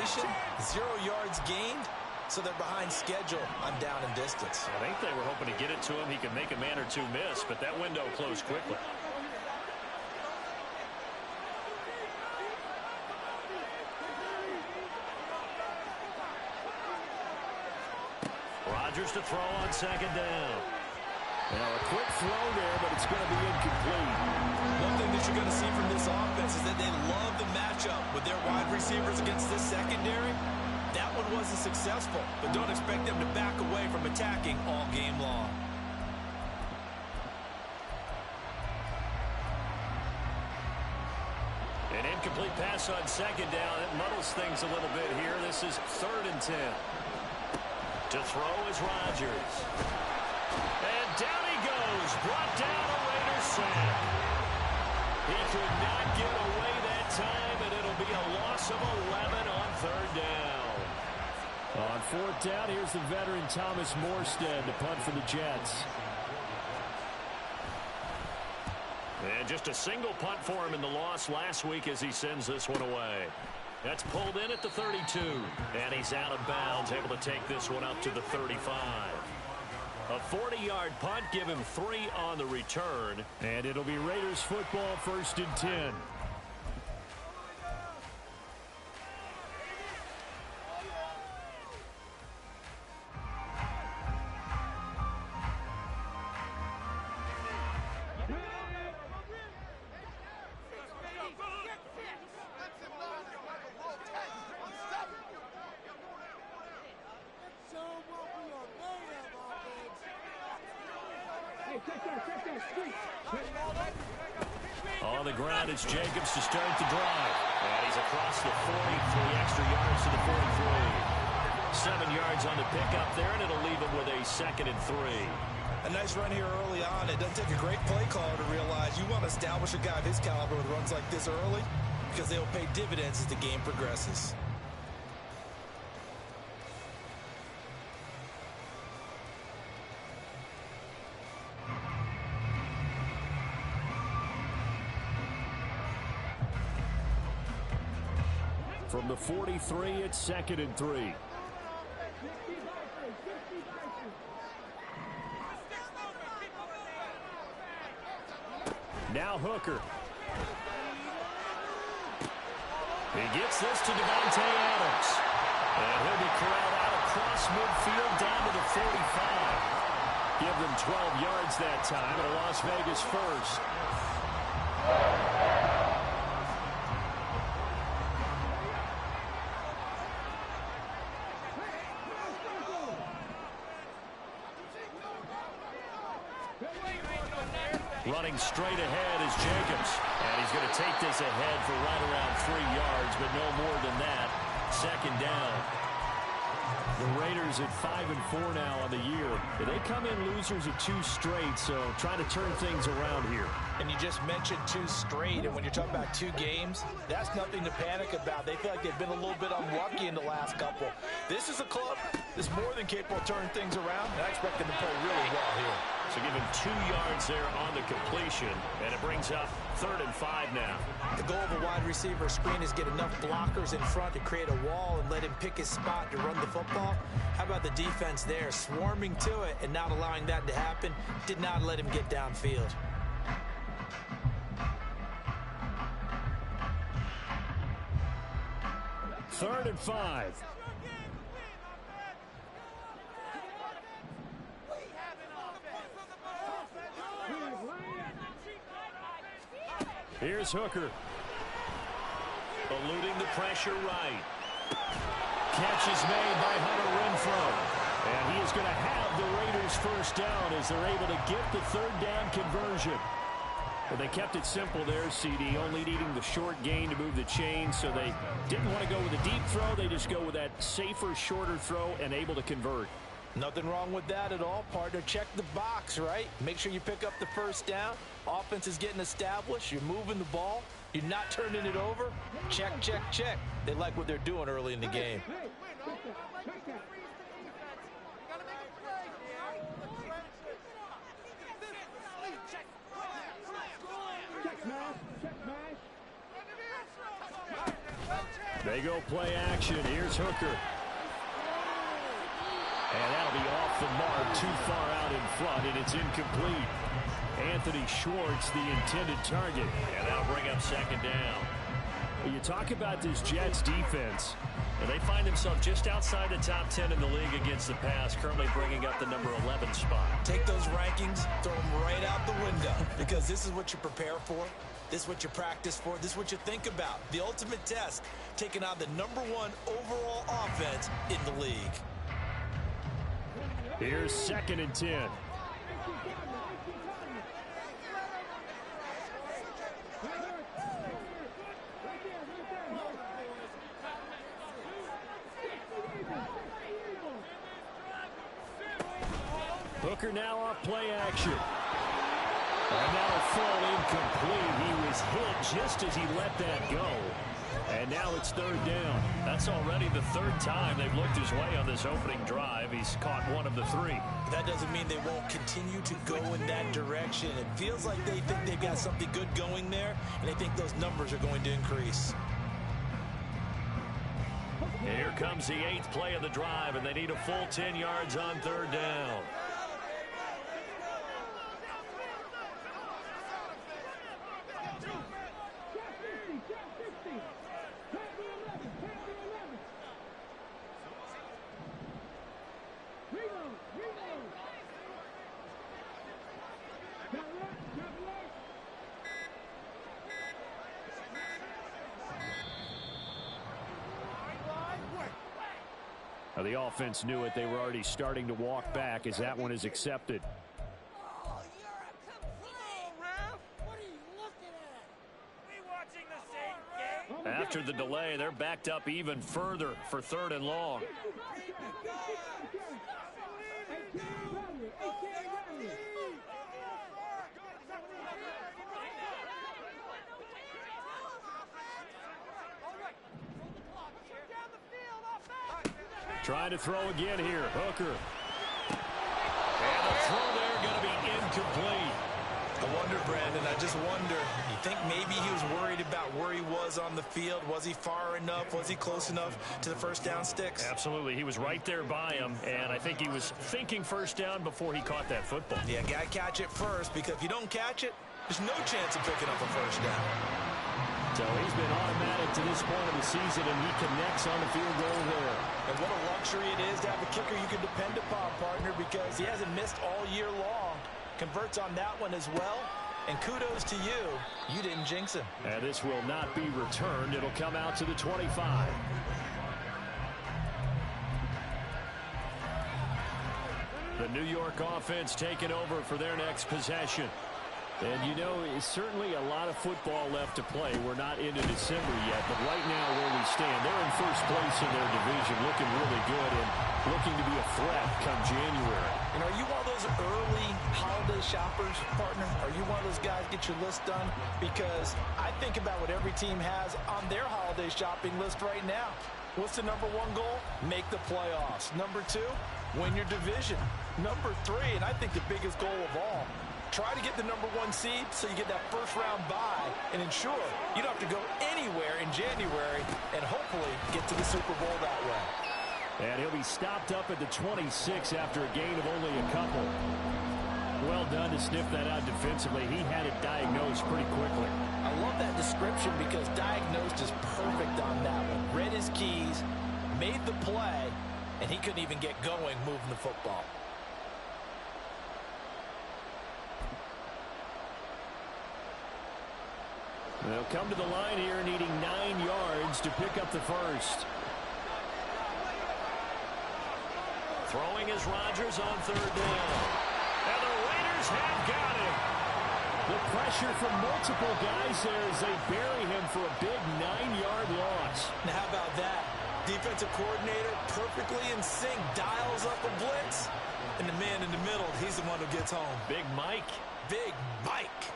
completion, 0 yards gained, so they're behind schedule on down and distance. I think they were hoping to get it to him. He could make a man or two miss, but that window closed quickly. Rodgers to throw on second down. Now a quick throw there, but it's going to be incomplete. One thing that you're going to see from this offense is that they love the matchup with their wide receivers against this secondary. That one wasn't successful, but don't expect them to back away from attacking all game long. An incomplete pass on second down. It muddles things a little bit here. This is 3rd and 10. To throw is Rodgers. And down he goes. Brought down a Raiders sack. He could not get away that time, and it'll be a loss of 11 on 3rd down. On 4th down, here's the veteran Thomas Morstead to punt for the Jets. And just a single punt for him in the loss last week as he sends this one away. That's pulled in at the 32. And he's out of bounds, able to take this one up to the 35. A 40-yard punt, give him 3 on the return. And it'll be Raiders football, 1st and 10. On the ground, it's Jacobs to start the drive. And he's across the 40, 3 extra yards to the 43. 7 yards on the pickup there, and it'll leave him with a 2nd and 3. A nice run here early on. It doesn't take a great play caller to realize you want to establish a guy of his caliber with runs like this early because they'll pay dividends as the game progresses. From the 43, it's 2nd and 3. Now Hooker. He gets this to Devontae Adams. And he'll be corralled out across midfield down to the 45. Give them 12 yards that time, and a Las Vegas first. Running straight ahead is Jacobs. And he's going to take this ahead for right around 3 yards, but no more than that. 2nd down. The Raiders at 5-4 now on the year. They come in losers of 2 straight, so trying to turn things around here. And you just mentioned 2 straight, and when you're talking about 2 games, that's nothing to panic about. They feel like they've been a little bit unlucky in the last couple. This is a club that's more than capable of turning things around, and I expect them to play really well here. So give him 2 yards there on the completion, and it brings up 3rd and 5 now. The goal of a wide receiver screen is get enough blockers in front to create a wall and let him pick his spot to run the football. How about the defense there, swarming to it and not allowing that to happen? Did not let him get downfield. Third and 5. Here's Hooker. Eluding the pressure right. Catch is made by Hunter Renfrow. And he is going to have the Raiders first down as they're able to get the 3rd down conversion. Well, they kept it simple there, CD, only needing the short gain to move the chain, so they didn't want to go with a deep throw. They just go with that safer, shorter throw and able to convert. Nothing wrong with that at all, partner. Check the box, right? Make sure you pick up the first down. Offense is getting established. You're moving the ball. You're not turning it over. Check, check, check. They like what they're doing early in the game. They go play action. Here's Hooker. And that'll be off the mark, too far out in front, and it's incomplete. Anthony Schwartz, the intended target. And that'll bring up second down. You talk about this Jets defense. And they find themselves just outside the top 10 in the league against the pass, currently bringing up the number 11 spot. Take those rankings, throw them right out the window, because this is what you prepare for. This is what you practice for. This is what you think about. The ultimate test, taking on the #1 overall offense in the league. Here's 2nd and 10. Hooker now off play action. And that'll fall incomplete. He was hit just as he let that go. And now it's 3rd down. That's already the 3rd time they've looked his way on this opening drive. He's caught 1 of the 3. That doesn't mean they won't continue to go in that direction. It feels like they think they've got something good going there, and they think those numbers are going to increase. Here comes the 8th play of the drive, and they need a full 10 yards on 3rd down. The offense knew it. They were already starting to walk back as that one is accepted. Oh, you're a complete ref. What are you looking at? We watching the same game? After the delay, they're backed up even further for 3rd and long. Trying to throw again here. Hooker. And the throw there going to be incomplete. I wonder, Brandon, I just wonder, you think maybe he was worried about where he was on the field? Was he far enough? Was he close enough to the first down sticks? Absolutely. He was right there by him, and I think he was thinking first down before he caught that football. Yeah, got to catch it first, because if you don't catch it, there's no chance of picking up a first down. So he's been automatic to this point of the season, and he connects on the field goal there. And what a luxury it is to have a kicker you can depend upon, partner, because he hasn't missed all year long. Converts on that one as well. And kudos to you. You didn't jinx him. And this will not be returned. It'll come out to the 25. The New York offense taking over for their next possession. And, you know, it's certainly a lot of football left to play. We're not into December yet, but right now where we stand, they're in first place in their division, looking really good and looking to be a threat come January. And are you one of those early holiday shoppers, partner? Are you one of those guys get your list done? Because I think about what every team has on their holiday shopping list right now. What's the #1 goal? Make the playoffs. #2, win your division. #3, and I think the biggest goal of all, try to get the #1 seed so you get that first-round bye and ensure you don't have to go anywhere in January and hopefully get to the Super Bowl that way. And he'll be stopped up at the 26 after a gain of only a couple. Well done to sniff that out defensively. He had it diagnosed pretty quickly. I love that description because diagnosed is perfect on that one. Read his keys, made the play, and he couldn't even get going moving the football. They'll come to the line here needing 9 yards to pick up the first. Throwing is Rodgers on 3rd down. And the Raiders have got him. The pressure from multiple guys there as they bury him for a big 9-yard loss. Now how about that? Defensive coordinator perfectly in sync, dials up a blitz, and the man in the middle, he's the one who gets home. Big Mike. Big Mike.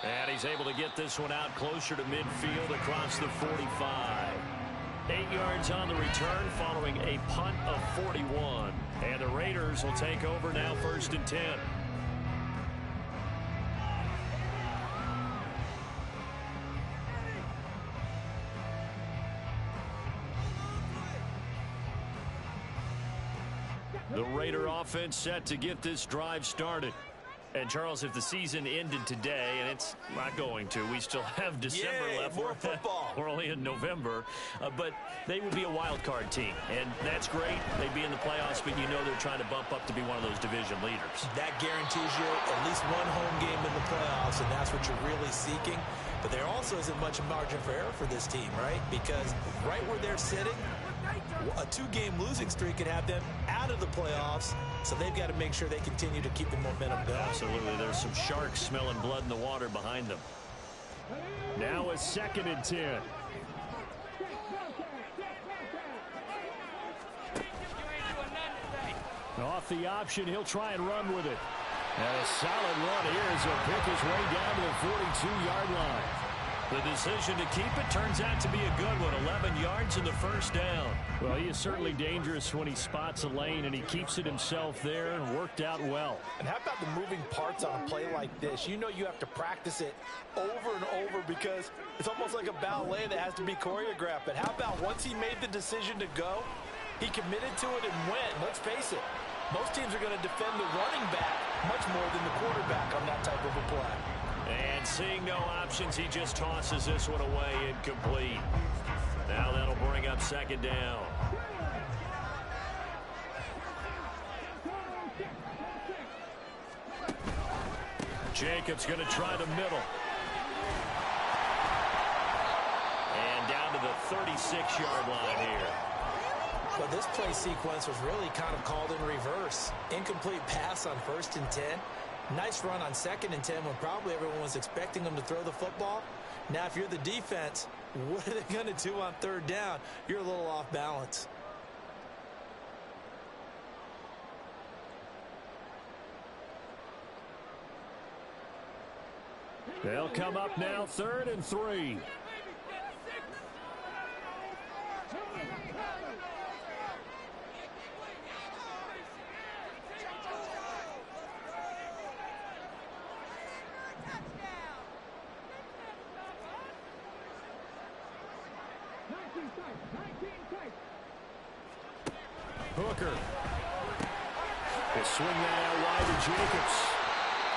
And he's able to get this one out closer to midfield across the 45. 8 yards on the return following a punt of 41. And the Raiders will take over now 1st and 10. The Raider offense set to get this drive started. And, Charles, if the season ended today, and it's not going to, we still have December left. More football. We're only in November. But they would be a wild card team, and that's great. They'd be in the playoffs, but you know they're trying to bump up to be one of those division leaders. That guarantees you at least one home game in the playoffs, and that's what you're really seeking. But there also isn't much margin for error for this team, right? Because right where they're sitting, a 2-game losing streak could have them out of the playoffs, so they've got to make sure they continue to keep the momentum going. Absolutely. There's some sharks smelling blood in the water behind them. Now a 2nd and 10. Off the option, he'll try and run with it. And a solid run here as he'll pick his way down to the 42-yard line. The decision to keep it turns out to be a good one. 11 yards in the first down. Well, he is certainly dangerous when he spots a lane, and he keeps it himself there and worked out well. And how about the moving parts on a play like this? You know you have to practice it over and over because it's almost like a ballet that has to be choreographed. But how about once he made the decision to go, he committed to it and went. Let's face it, most teams are going to defend the running back much more than the quarterback on that type of a play. And seeing no options, he just tosses this one away, incomplete. Now that'll bring up 2nd down. Jacobs going to try the middle. And down to the 36-yard line here. Well, this play sequence was really kind of called in reverse. Incomplete pass on 1st and 10. Nice run on 2nd and 10 when probably everyone was expecting them to throw the football. Now, if you're the defense, what are they going to do on 3rd down? You're a little off balance. They'll come up now 3rd and 3. Hooker. They swing that out wide to Jacobs.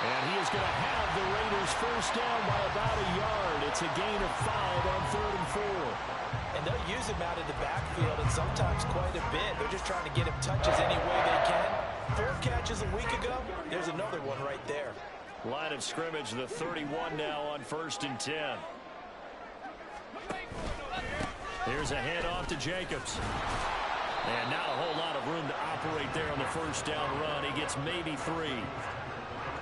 And he is going to have the Raiders first down by about a yard. It's a gain of 5 on 3rd and 4. And they'll use him out of the backfield and sometimes quite a bit. They're just trying to get him touches any way they can. 4 catches a week ago. There's another one right there. Line of scrimmage, the 31 now on 1st and 10. Here's a handoff to Jacobs. And not a whole lot of room to operate there on the 1st down run. He gets maybe 3.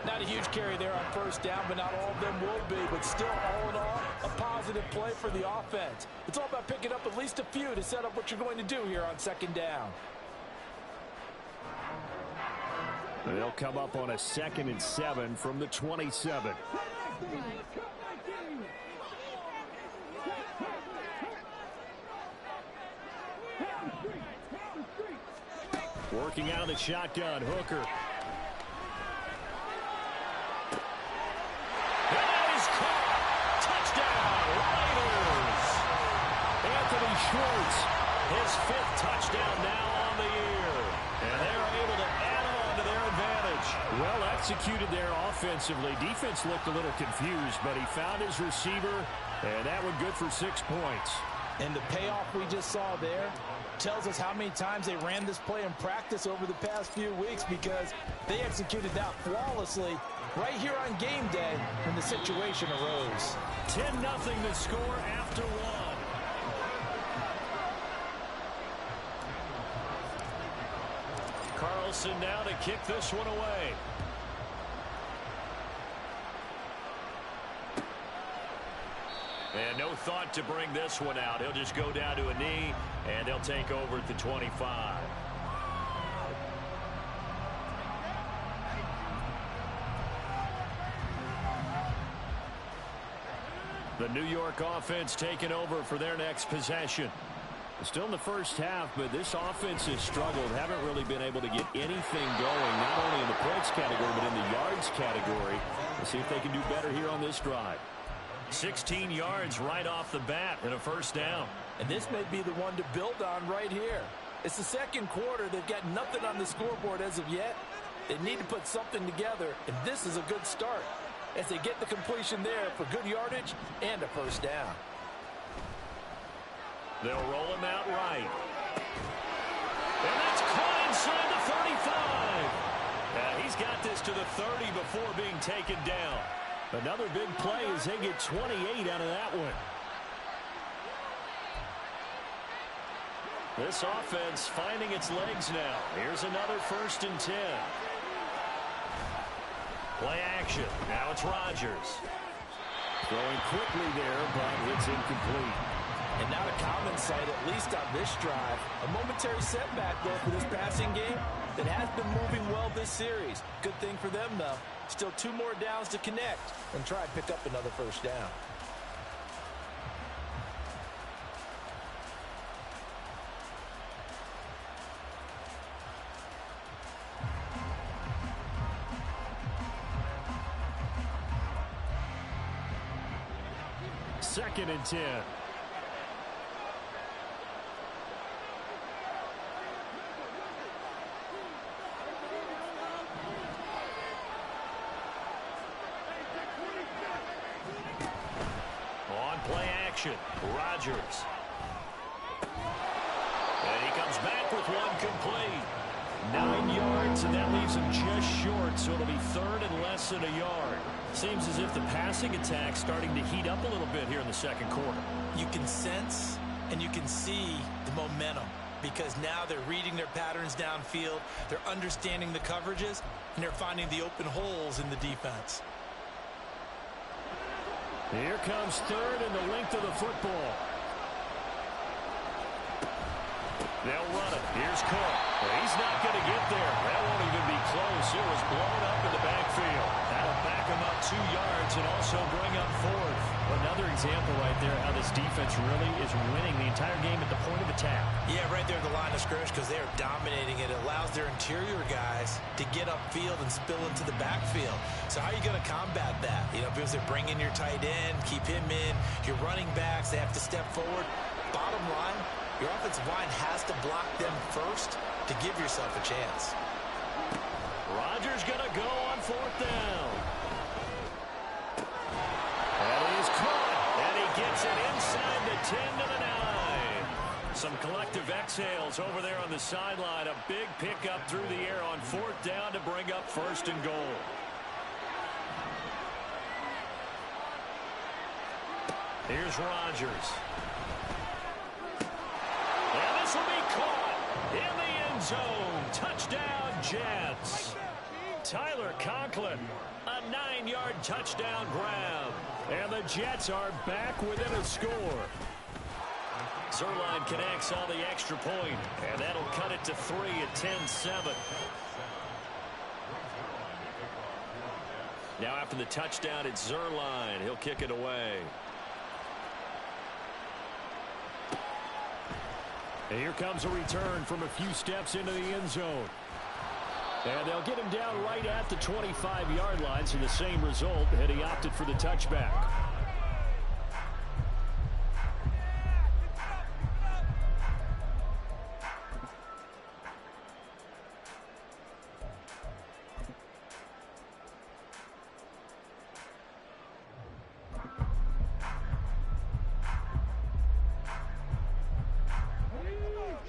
Not a huge carry there on 1st down, but not all of them will be. But still, all in all, a positive play for the offense. It's all about picking up at least a few to set up what you're going to do here on 2nd down. They'll come up on a 2nd and 7 from the 27. Working out of the shotgun, Hooker. Schwartz, his 5th touchdown now on the year. And they're able to add on to their advantage. Well executed there offensively. Defense looked a little confused, but he found his receiver, and that one good for 6 points. And the payoff we just saw there tells us how many times they ran this play in practice over the past few weeks because they executed that flawlessly right here on game day when the situation arose. 10-0 the score after 1. Carlson now to kick this one away. And no thought to bring this one out. He'll just go down to a knee, and they'll take over at the 25. The New York offense taking over for their next possession. Still in the first half, but this offense has struggled. Haven't really been able to get anything going, not only in the points category, but in the yards category. Let's see if they can do better here on this drive. 16 yards right off the bat and a 1st down. And this may be the one to build on right here. It's the second quarter. They've got nothing on the scoreboard as of yet. They need to put something together, and this is a good start as they get the completion there for good yardage and a first down. They'll roll him out right. And that's caught inside the 35. He's got this to the 30 before being taken down. Another big play as they get 28 out of that one. This offense finding its legs now. Here's another 1st and 10. Play action. Now it's Rodgers. Throwing quickly there, but it's incomplete. And not a common sight, at least on this drive. A momentary setback, though, for this passing game that has been moving well this series. Good thing for them, though. Still 2 more downs to connect and try and pick up another first down. Second and 10. On play action, Rodgers. And he comes back with one complete. 9 yards, and that leaves him just short, so it'll be 3rd and less than a yard. Seems as if the passing attack's starting to heat up a little bit here in the second quarter. You can sense and you can see the momentum because now they're reading their patterns downfield, they're understanding the coverages, and they're finding the open holes in the defense. Here comes 3rd and the length of the football. They'll run it. Here's Cook. He's not going to get there. That won't even be close. It was blown up in the backfield. That'll back him up 2 yards and also bring up 4th. Another example right there how this defense really is winning the entire game at the point of attack. Yeah, right there at the line of scrimmage because they are dominating it. It allows their interior guys to get upfield and spill into the backfield. So how are you going to combat that? You know, because they bring in your tight end, keep him in. Your running backs, they have to step forward. Bottom line, your offensive line has to block them first to give yourself a chance. Rodgers going to go on 4th down. And he's caught. And he gets it inside the 10 to the 9. Some collective exhales over there on the sideline. A big pickup through the air on 4th down to bring up 1st and goal. Here's Rodgers. And this will be caught in the end zone. Touchdown, Jets. Tyler Conklin, a 9-yard touchdown grab. And the Jets are back within a score. Zerline connects on the extra point, and that'll cut it to 3 at 10-7. Now after the touchdown, it's Zerline. He'll kick it away. And here comes a return from a few steps into the end zone. And they'll get him down right at the 25-yard line, so the same result, and he opted for the touchback.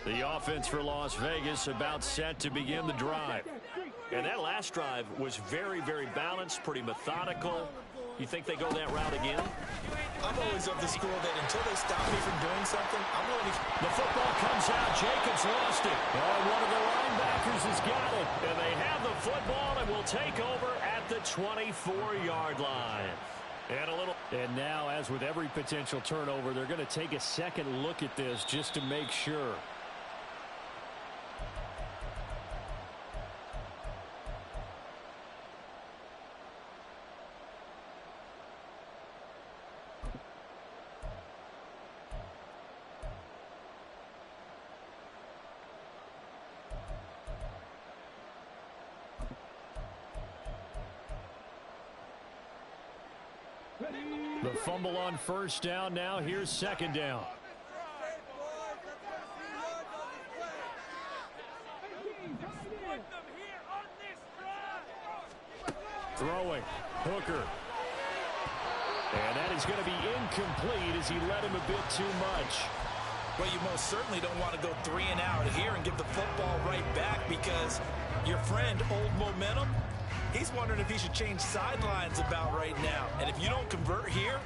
The offense for Las Vegas about set to begin the drive. And that last drive was very, very balanced, pretty methodical. You think they go that route again? I'm always of the school that until they stop me from doing something, I'm willing to... The football comes out. Jacobs lost it. And one of the linebackers has got it. And they have the football and will take over at the 24-yard line. And now, as with every potential turnover, they're going to take a second look at this just to make sure. The fumble on first down. Now here's second down. Throwing. Hooker. And that is going to be incomplete as he led him a bit too much. Well, you most certainly don't want to go 3 and out here and give the football right back because your friend, Old Momentum, he's wondering if he should change sidelines about right now. And if you don't convert here,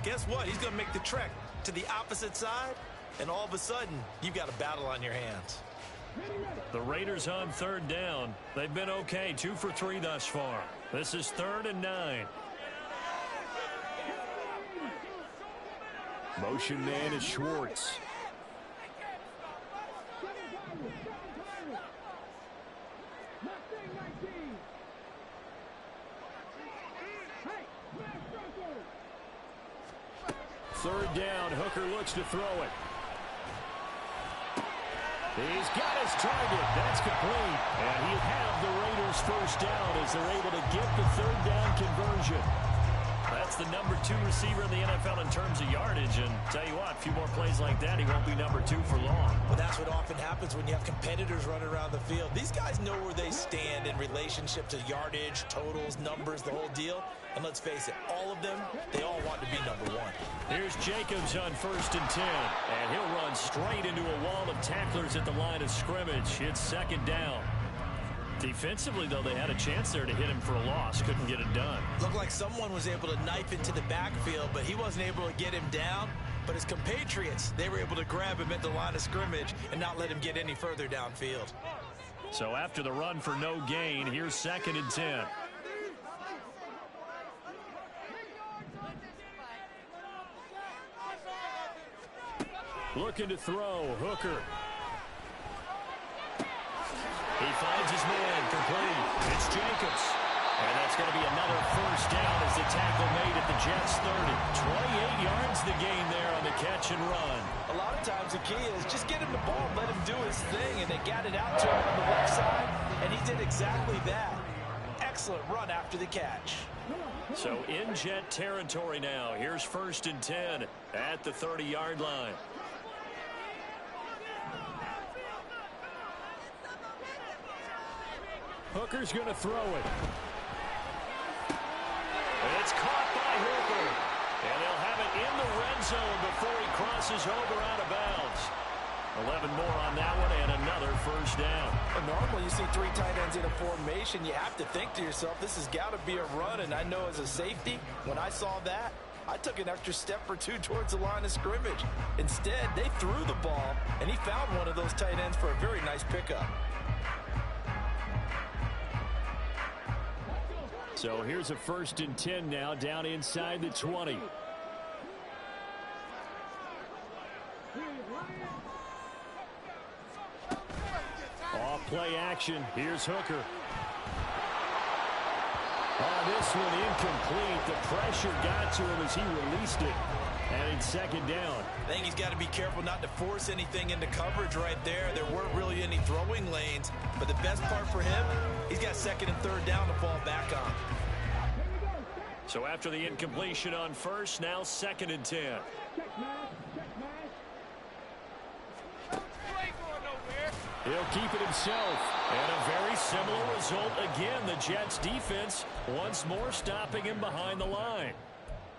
guess what? He's going to make the trek to the opposite side, and all of a sudden, you've got a battle on your hands. The Raiders on 3rd down. They've been okay, 2 for 3 thus far. This is 3rd and 9. Motion man is Schwartz. Third down, Hooker looks to throw it. He's got his target. That's complete. And he'll have the Raiders first down as they're able to get the 3rd down conversion. That's the number 2 receiver in the NFL in terms of yardage. And tell you what, a few more plays like that, he won't be number 2 for long. Well, that's what often happens when you have competitors running around the field. These guys know where they stand in relationship to yardage, totals, numbers, the whole deal. And let's face it, all of them, they all want to be number 1. Here's Jacobs on 1st and 10. And he'll run straight into a wall of tacklers at the line of scrimmage. It's 2nd down. Defensively, though, they had a chance there to hit him for a loss. Couldn't get it done. Looked like someone was able to knife into the backfield, but he wasn't able to get him down. But his compatriots, they were able to grab him at the line of scrimmage and not let him get any further downfield. So after the run for no gain, here's 2nd and 10. Looking to throw. Hooker. He finds his man, complete. It's Jacobs. And that's going to be another first down as the tackle made at the Jets' 30. 28 yards the gain there on the catch and run. A lot of times the key is just get him the ball, let him do his thing, and they got it out to him on the left side, and he did exactly that. Excellent run after the catch. So in Jet territory now. Here's 1st and 10 at the 30-yard line. Hooker's going to throw it. It's caught by Hooker. And they'll have it in the red zone before he crosses over out of bounds. 11 more on that one and another first down. Normally you see 3 tight ends in a formation, you have to think to yourself, this has got to be a run. And I know as a safety, when I saw that, I took an extra step or 2 towards the line of scrimmage. Instead, they threw the ball, and he found one of those tight ends for a very nice pickup. So here's a 1st and 10 now down inside the 20. Off play action. Here's Hooker. This one incomplete. The pressure got to him as he released it. And it's 2nd down. I think he's got to be careful not to force anything into coverage right there. There weren't really any throwing lanes. But the best part for him, he's got 2nd and 3rd down to fall back on. So after the incompletion on 1st, now 2nd and 10. He'll keep it himself. And a very similar result again. The Jets defense once more stopping him behind the line.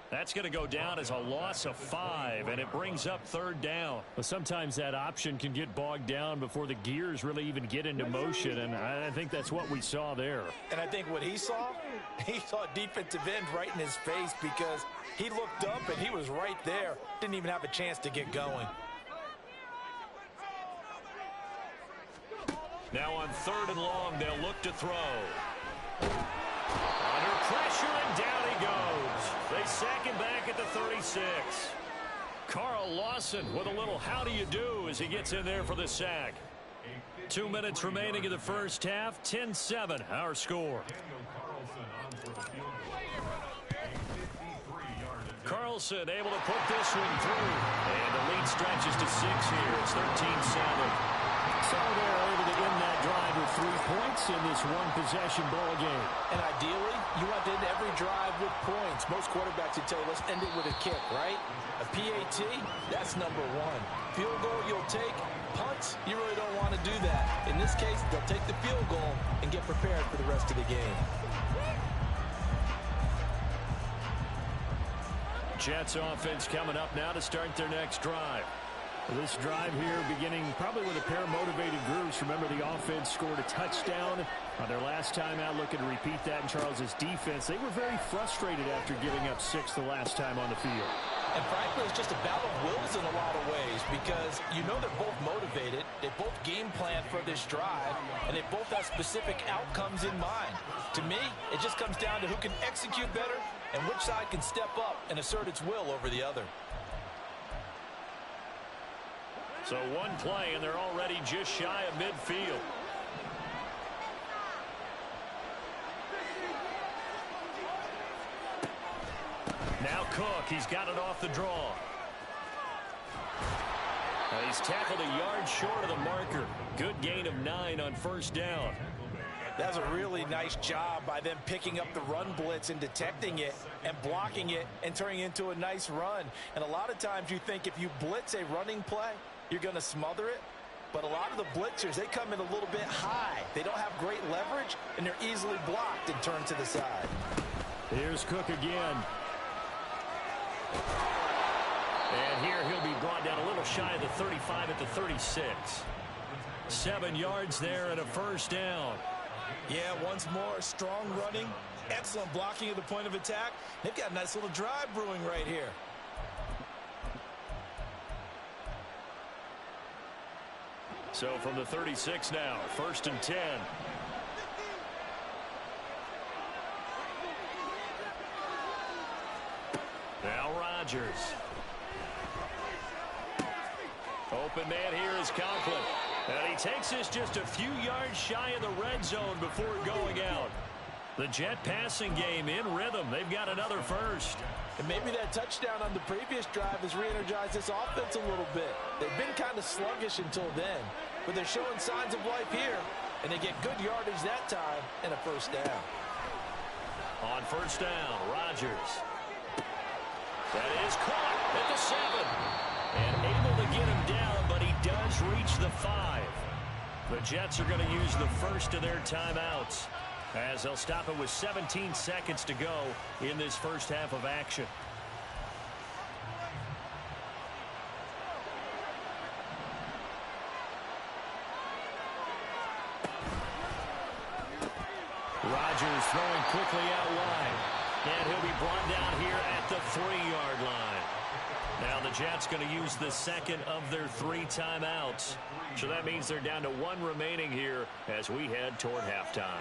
That's going to go down as a loss of 5, and it brings up 3rd down. Well, sometimes that option can get bogged down before the gears really even get into motion, and I think that's what we saw there. And I think what he saw a defensive end right in his face because he looked up and he was right there. Didn't even have a chance to get going. Now on 3rd and long, they'll look to throw. Under pressure, and down he goes. They sack him back at the 36. Carl Lawson with a little how do you do as he gets in there for the sack. 2 minutes remaining in the first half. 10-7 our score. Carlson able to put this one through. And the lead stretches to 6 here. It's 13-7. So they're able to end that drive with 3 points in this one-possession ball game. And ideally, you want to end every drive with points. Most quarterbacks would tell you, let's end it with a kick, right? A PAT, that's number 1. Field goal you'll take. Punts, you really don't want to do that. In this case, they'll take the field goal and get prepared for the rest of the game. Jets offense coming up now to start their next drive. This drive here beginning probably with a pair of motivated groups. Remember, the offense scored a touchdown on their last time out, looking to repeat that in Charles's defense. They were very frustrated after giving up 6 the last time on the field. And frankly, it's just a battle of wills in a lot of ways because you know they're both motivated. They both game plan for this drive, and they both have specific outcomes in mind. To me, it just comes down to who can execute better and which side can step up and assert its will over the other. So one play, and they're already just shy of midfield. Now Cook, he's got it off the draw. He's tackled a yard short of the marker. Good gain of 9 on first down. That's a really nice job by them picking up the run blitz and detecting it and blocking it and turning it into a nice run. And a lot of times you think if you blitz a running play, you're going to smother it. But a lot of the blitzers, they come in a little bit high. They don't have great leverage, and they're easily blocked and turned to the side. Here's Cook again. And here he'll be brought down a little shy of the 35 at the 36. 7 yards there and a first down. Yeah, once more, strong running, excellent blocking at the point of attack. They've got a nice little drive brewing right here. So from the 36 now, 1st and 10. Now Rodgers. Open man here is Conklin. And he takes this just a few yards shy of the red zone before going out. The Jet passing game in rhythm. They've got another first. And maybe that touchdown on the previous drive has re-energized this offense a little bit. They've been kind of sluggish until then, but they're showing signs of life here, and they get good yardage that time and a first down. On first down, Rodgers. That is caught at the 7. And able to get him down, but he does reach the 5. The Jets are going to use the first of their timeouts, as they'll stop it with 17 seconds to go in this first half of action. Rodgers throwing quickly out wide. And he'll be brought down here at the 3-yard line. Now the Jets going to use the second of their 3 timeouts. So that means they're down to 1 remaining here as we head toward halftime.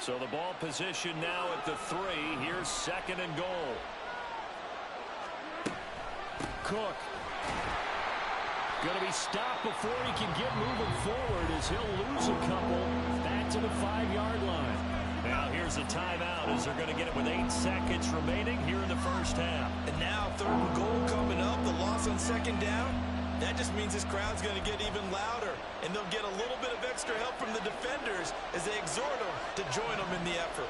So the ball position now at the 3. Here's 2nd and goal. Cook. Going to be stopped before he can get moving forward as he'll lose a couple back to the 5-yard line. Now here's a timeout as they're going to get it with 8 seconds remaining here in the first half. And now 3rd and goal coming up, the loss on 2nd down. That just means this crowd's going to get even louder, and they'll get a little bit of extra help from the defenders as they exhort them to join them in the effort.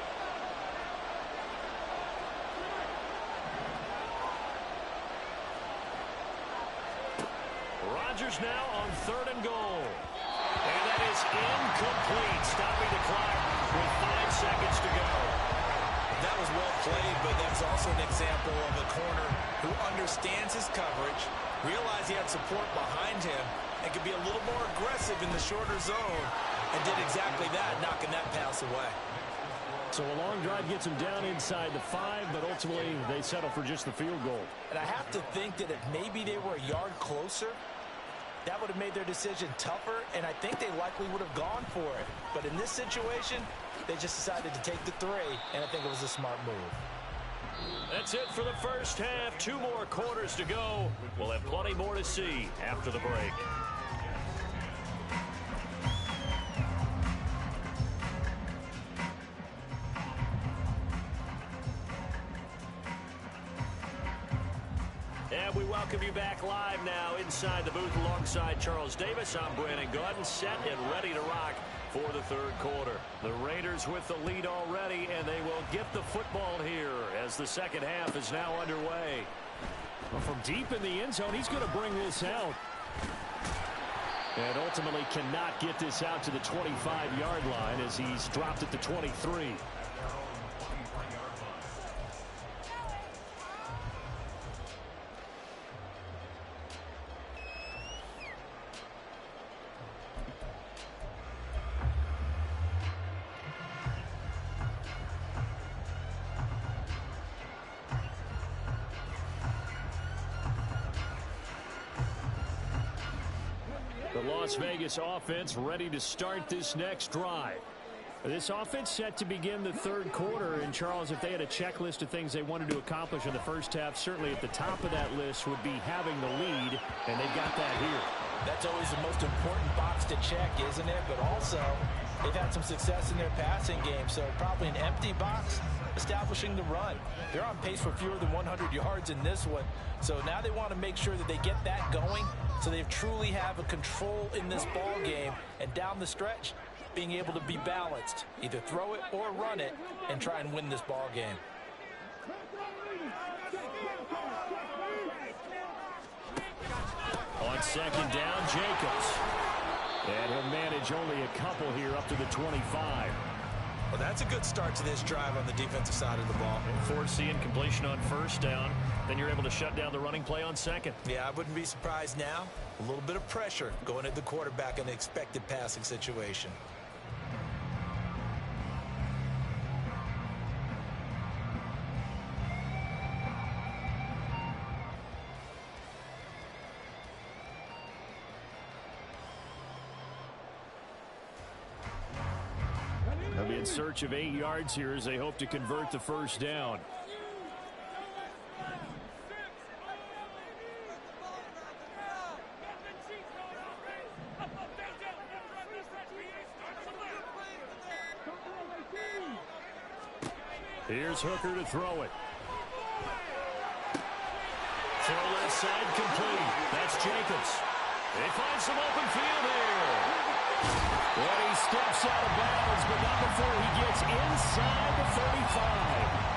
Rodgers now on 3rd and goal. And that is incomplete, stopping the clock with 5 seconds to go. That was well played, but that's also an example of a corner who understands his coverage, realized he had support behind him, and could be a little more aggressive in the shorter zone, and did exactly that, knocking that pass away. So a long drive gets them down inside the 5, but ultimately they settle for just the field goal. And I have to think that if maybe they were a yard closer, that would have made their decision tougher, and I think they likely would have gone for it. But in this situation, they just decided to take the 3, and I think it was a smart move. That's it for the first half. 2 more quarters to go. We'll have plenty more to see after the break. And we welcome you back live now inside the booth alongside Charles Davis. I'm Brandon Gordon, set and ready to rock for the 3rd quarter. The Raiders with the lead already, and they will get the football here as the 2nd half is now underway. Well, from deep in the end zone, he's going to bring this out. And ultimately cannot get this out to the 25-yard line as he's dropped at the 23. The Las Vegas offense ready to start this next drive. This offense set to begin the third quarter. And, Charles, if they had a checklist of things they wanted to accomplish in the first half, certainly at the top of that list would be having the lead, and they've got that here. That's always the most important box to check, isn't it? But also, they've had some success in their passing game, so probably an empty box establishing the run. They're on pace for fewer than 100 yards in this one, so now they want to make sure that they get that going so they truly have a control in this ball game, and down the stretch, being able to be balanced, either throw it or run it, and try and win this ball game. On second down, Jacobs. And he'll manage only a couple here up to the 25. Well, that's a good start to this drive on the defensive side of the ball. Forcing completion on first down. Then you're able to shut down the running play on second. Yeah, I wouldn't be surprised now. A little bit of pressure going at the quarterback in an expected passing situation. They'll be in search of 8 yards here as they hope to convert the first down. Here's Hooker to throw it. Throw left side complete. That's Jacobs. They find some open field here. And he steps out of bounds, but not before he gets inside the 35.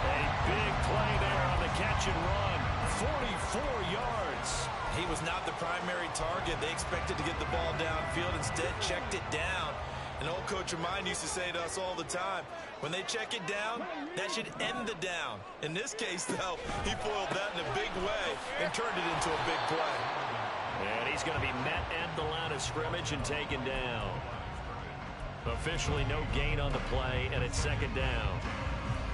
A big play there on the catch and run. 44 yards. He was not the primary target. They expected to get the ball downfield. Instead, checked it down. An old coach of mine used to say to us all the time, when they check it down, that should end the down. In this case, though, he foiled that in a big way and turned it into a big play. And he's going to be met at the line of scrimmage and taken down. Officially no gain on the play, and it's second down.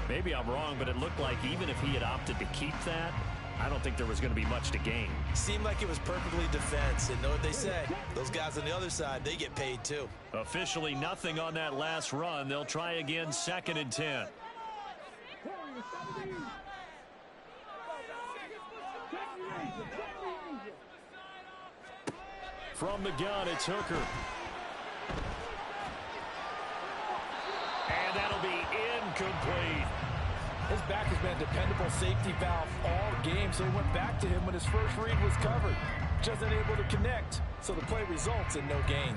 Maybe I'm wrong, but it looked like even if he had opted to keep that, I don't think there was going to be much to gain. Seemed like it was perfectly defense. And know what they say? Those guys on the other side, they get paid too. Officially nothing on that last run. They'll try again, 2nd and 10. From the gun, it's Hooker. And that'll be incomplete. His back has been a dependable safety valve all game, so he went back to him when his first read was covered. Just unable to connect, so the play results in no gain.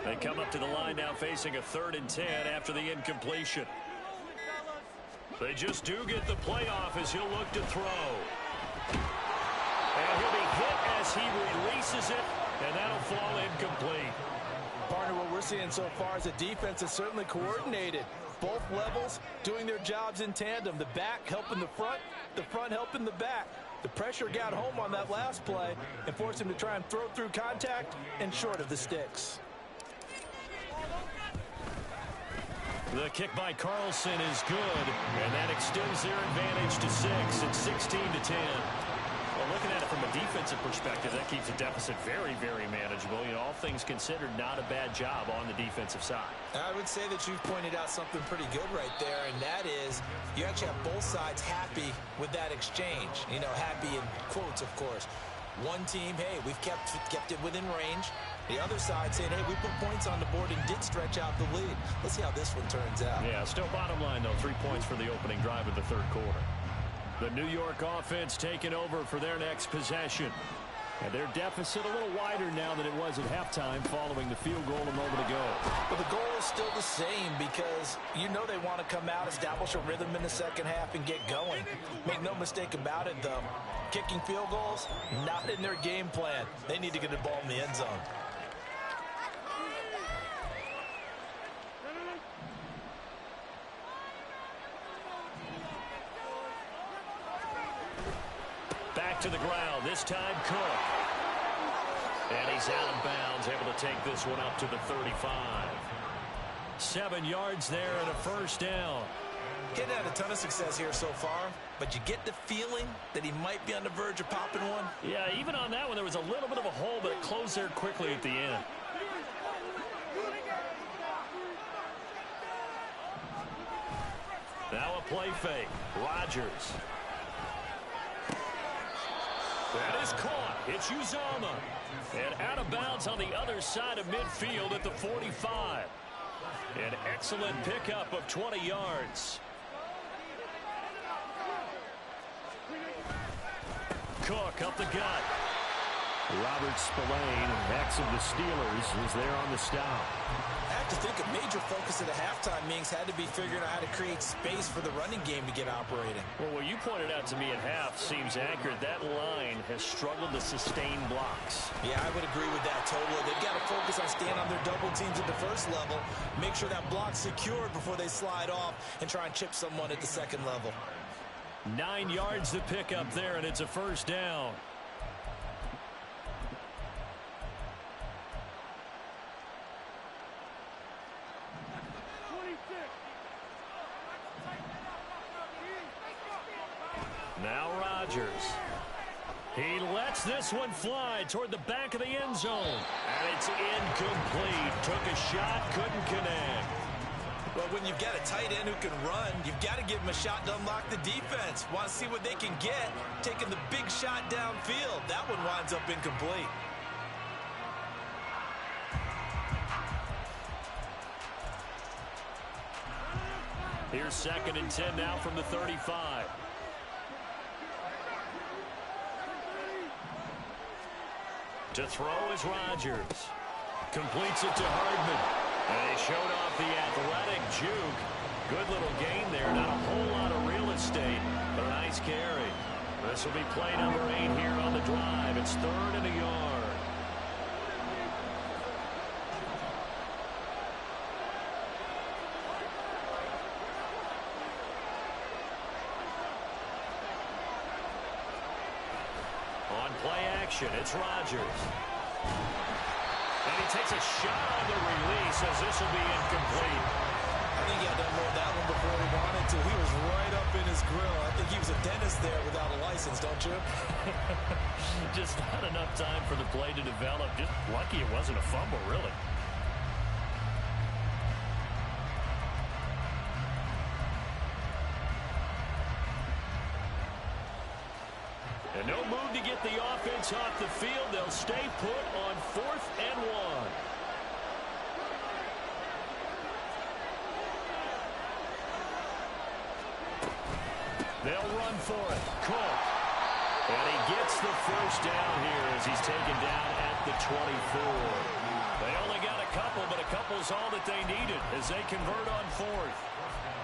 They come up to the line now facing a 3rd and 10 after the incompletion. They just do get the playoff as he'll look to throw. And he'll be hit as he releases it, and that'll fall incomplete. Partner, what we're seeing so far is the defense is certainly coordinated. Both levels doing their jobs in tandem. The back helping the front helping the back. The pressure got home on that last play and forced him to try and throw through contact and short of the sticks. The kick by Carlson is good, and that extends their advantage to 6. It's 16 to 10. Well, looking at it from a defensive perspective, that keeps the deficit very, very manageable. You know, all things considered, not a bad job on the defensive side. I would say that you've pointed out something pretty good right there, and that is you actually have both sides happy with that exchange. You know, happy in quotes, of course. One team, hey, we've kept it within range. The other side saying, hey, we put points on the board and did stretch out the lead. Let's see how this one turns out. Yeah, still bottom line, though, 3 points for the opening drive of the third quarter. The New York offense taking over for their next possession. And their deficit a little wider now than it was at halftime following the field goal a moment ago. But the goal is still the same because you know they want to come out, establish a rhythm in the second half, and get going. Make no mistake about it, though. Kicking field goals, not in their game plan. They need to get the ball in the end zone. Back to the ground, this time Cook. And he's out of bounds, able to take this one up to the 35. 7 yards there and a first down. He hadn't had a ton of success here so far, but you get the feeling that he might be on the verge of popping one. Yeah, even on that one, there was a little bit of a hole, but it closed there quickly at the end. Now a play fake. Rodgers. That is caught. It's Uzama. And out of bounds on the other side of midfield at the 45. An excellent pickup of 20 yards. Cook up the gut. Robert Spillane, ex of the Steelers, is there on the stop. I have to think a major focus of the halftime meetings had to be figuring out how to create space for the running game to get operating. Well, what you pointed out to me at half seems accurate. That line has struggled to sustain blocks. Yeah, I would agree with that totally. They've got to focus on staying on their double teams at the first level, make sure that block's secured before they slide off, and try and chip someone at the second level. 9 yards to pick up there, and it's a first down. Now Rodgers. He lets this one fly toward the back of the end zone. And it's incomplete. Took a shot, couldn't connect. But when you've got a tight end who can run, you've got to give him a shot to unlock the defense. Want to see what they can get, taking the big shot downfield. That one winds up incomplete. Here's 2nd and 10 now from the 35. To throw is Rodgers. Completes it to Hardman. And they showed off the athletic juke. Good little gain there. Not a whole lot of real estate, but a nice carry. This will be play number 8 here on the drive. It's 3rd and a yard. On play action, it's Rodgers. And he takes a shot on the release as this will be incomplete. I think he had to unload that one before he wanted to. He was right up in his grill. I think he was a dentist there without a license, don't you? Just not enough time for the play to develop. Just lucky it wasn't a fumble, really. And no move to get the offense off the field. They'll stay put on 4th and 1. They'll run for it. Cook. And he gets the first down here as he's taken down at the 24. They only got a couple, but a couple's all that they needed as they convert on 4th.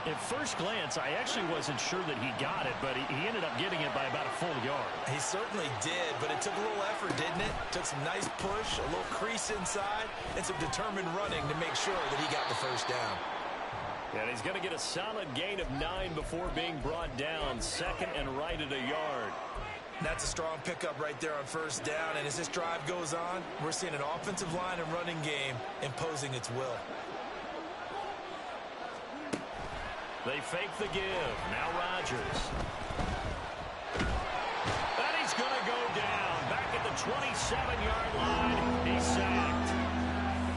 At first glance, I actually wasn't sure that he got it, but he ended up getting it by about a full yard. He certainly did, but it took a little effort, didn't it? Took some nice push, a little crease inside, and some determined running to make sure that he got the first down. And he's going to get a solid gain of 9 before being brought down. 2nd and right at a yard. That's a strong pickup right there on first down, and as this drive goes on, we're seeing an offensive line and running game imposing its will. They fake the give. Now Rodgers. And he's going to go down. Back at the 27-yard line. He's sacked.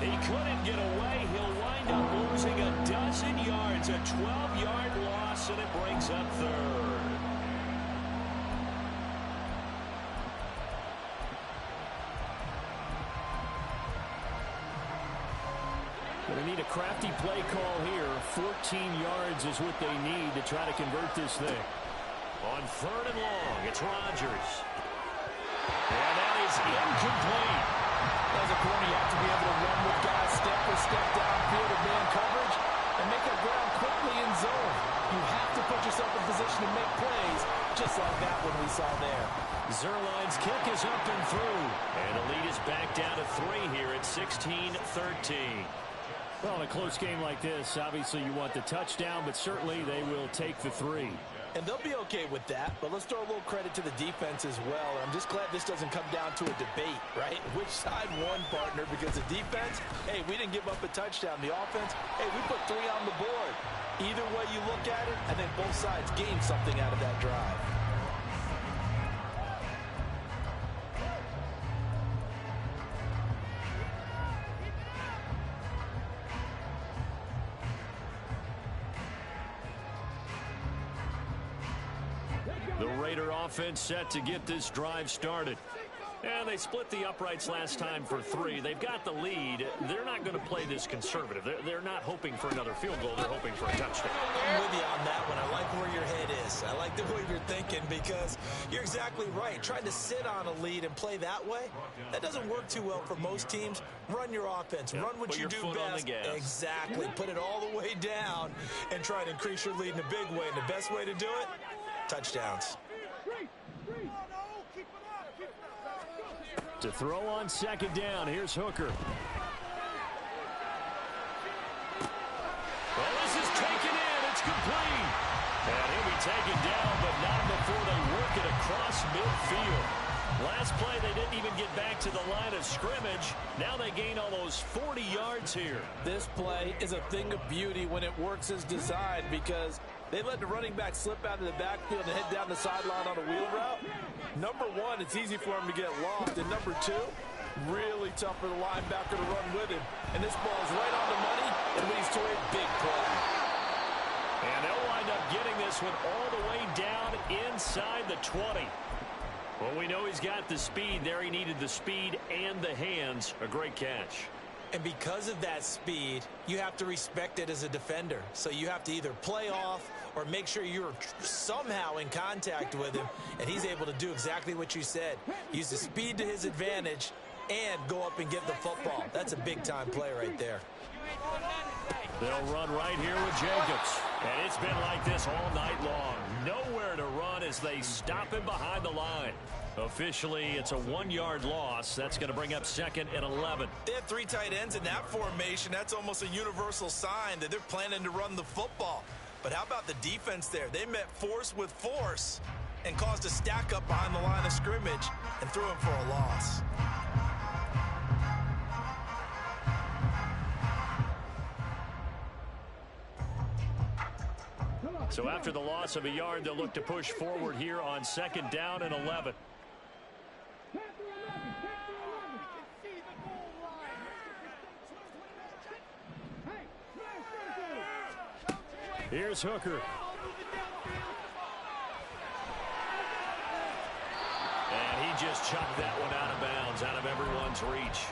He couldn't get away. He'll wind up losing a dozen yards. A 12-yard loss, and it brings up 3rd. They need a crafty play call here. 14 yards is what they need to try to convert this thing. On 3rd and long, it's Rodgers. And that is incomplete. As a corner, you have to be able to run with guys step for step downfield of man coverage and make up ground quickly in zone. You have to put yourself in position to make plays, just like that one we saw there. Zuerlein's kick is up and through. And the lead is back down to 3 here at 16-13. Well, in a close game like this, obviously you want the touchdown, but certainly they will take the 3. And they'll be okay with that, but let's throw a little credit to the defense as well. I'm just glad this doesn't come down to a debate, right? Which side won, partner? Because the defense, hey, we didn't give up a touchdown. The offense, hey, we put 3 on the board. Either way you look at it, I think both sides gained something out of that drive. The Raider offense set to get this drive started. And they split the uprights last time for 3. They've got the lead. They're not going to play this conservative. They're not hoping for another field goal. They're hoping for a touchdown. I'm with you on that one. I like where your head is. I like the way you're thinking because you're exactly right. Trying to sit on a lead and play that way, that doesn't work too well for most teams. Run your offense. Yeah, run what you do best. Exactly. Put it all the way down and try to increase your lead in a big way. And the best way to do it, touchdowns. To throw on 2nd down, here's Hooker. Well, this is taken in. It's complete. And he'll be taken down, but not before they work it across midfield. Last play, they didn't even get back to the line of scrimmage. Now they gain almost 40 yards here. This play is a thing of beauty when it works as designed because they let the running back slip out of the backfield and head down the sideline on a wheel route. Number 1, it's easy for him to get lost. And number 2, really tough for the linebacker to run with him. And this ball is right on the money and leads to a big play. And they'll wind up getting this one all the way down inside the 20. Well, we know he's got the speed there. He needed the speed and the hands. A great catch. And because of that speed, you have to respect it as a defender. So you have to either play off or make sure you're somehow in contact with him. And he's able to do exactly what you said. Use the speed to his advantage and go up and get the football. That's a big-time play right there. They'll run right here with Jacobs. And it's been like this all night long. Nowhere to run as they stop him behind the line. Officially, it's a 1-yard loss. That's going to bring up 2nd and 11. They have 3 tight ends in that formation. That's almost a universal sign that they're planning to run the football. But how about the defense there? They met force with force and caused a stack up behind the line of scrimmage and threw him for a loss. So after the loss of a yard, they'll look to push forward here on 2nd down and 11. Here's Hooker. And he just chucked that one out of bounds, out of everyone's reach.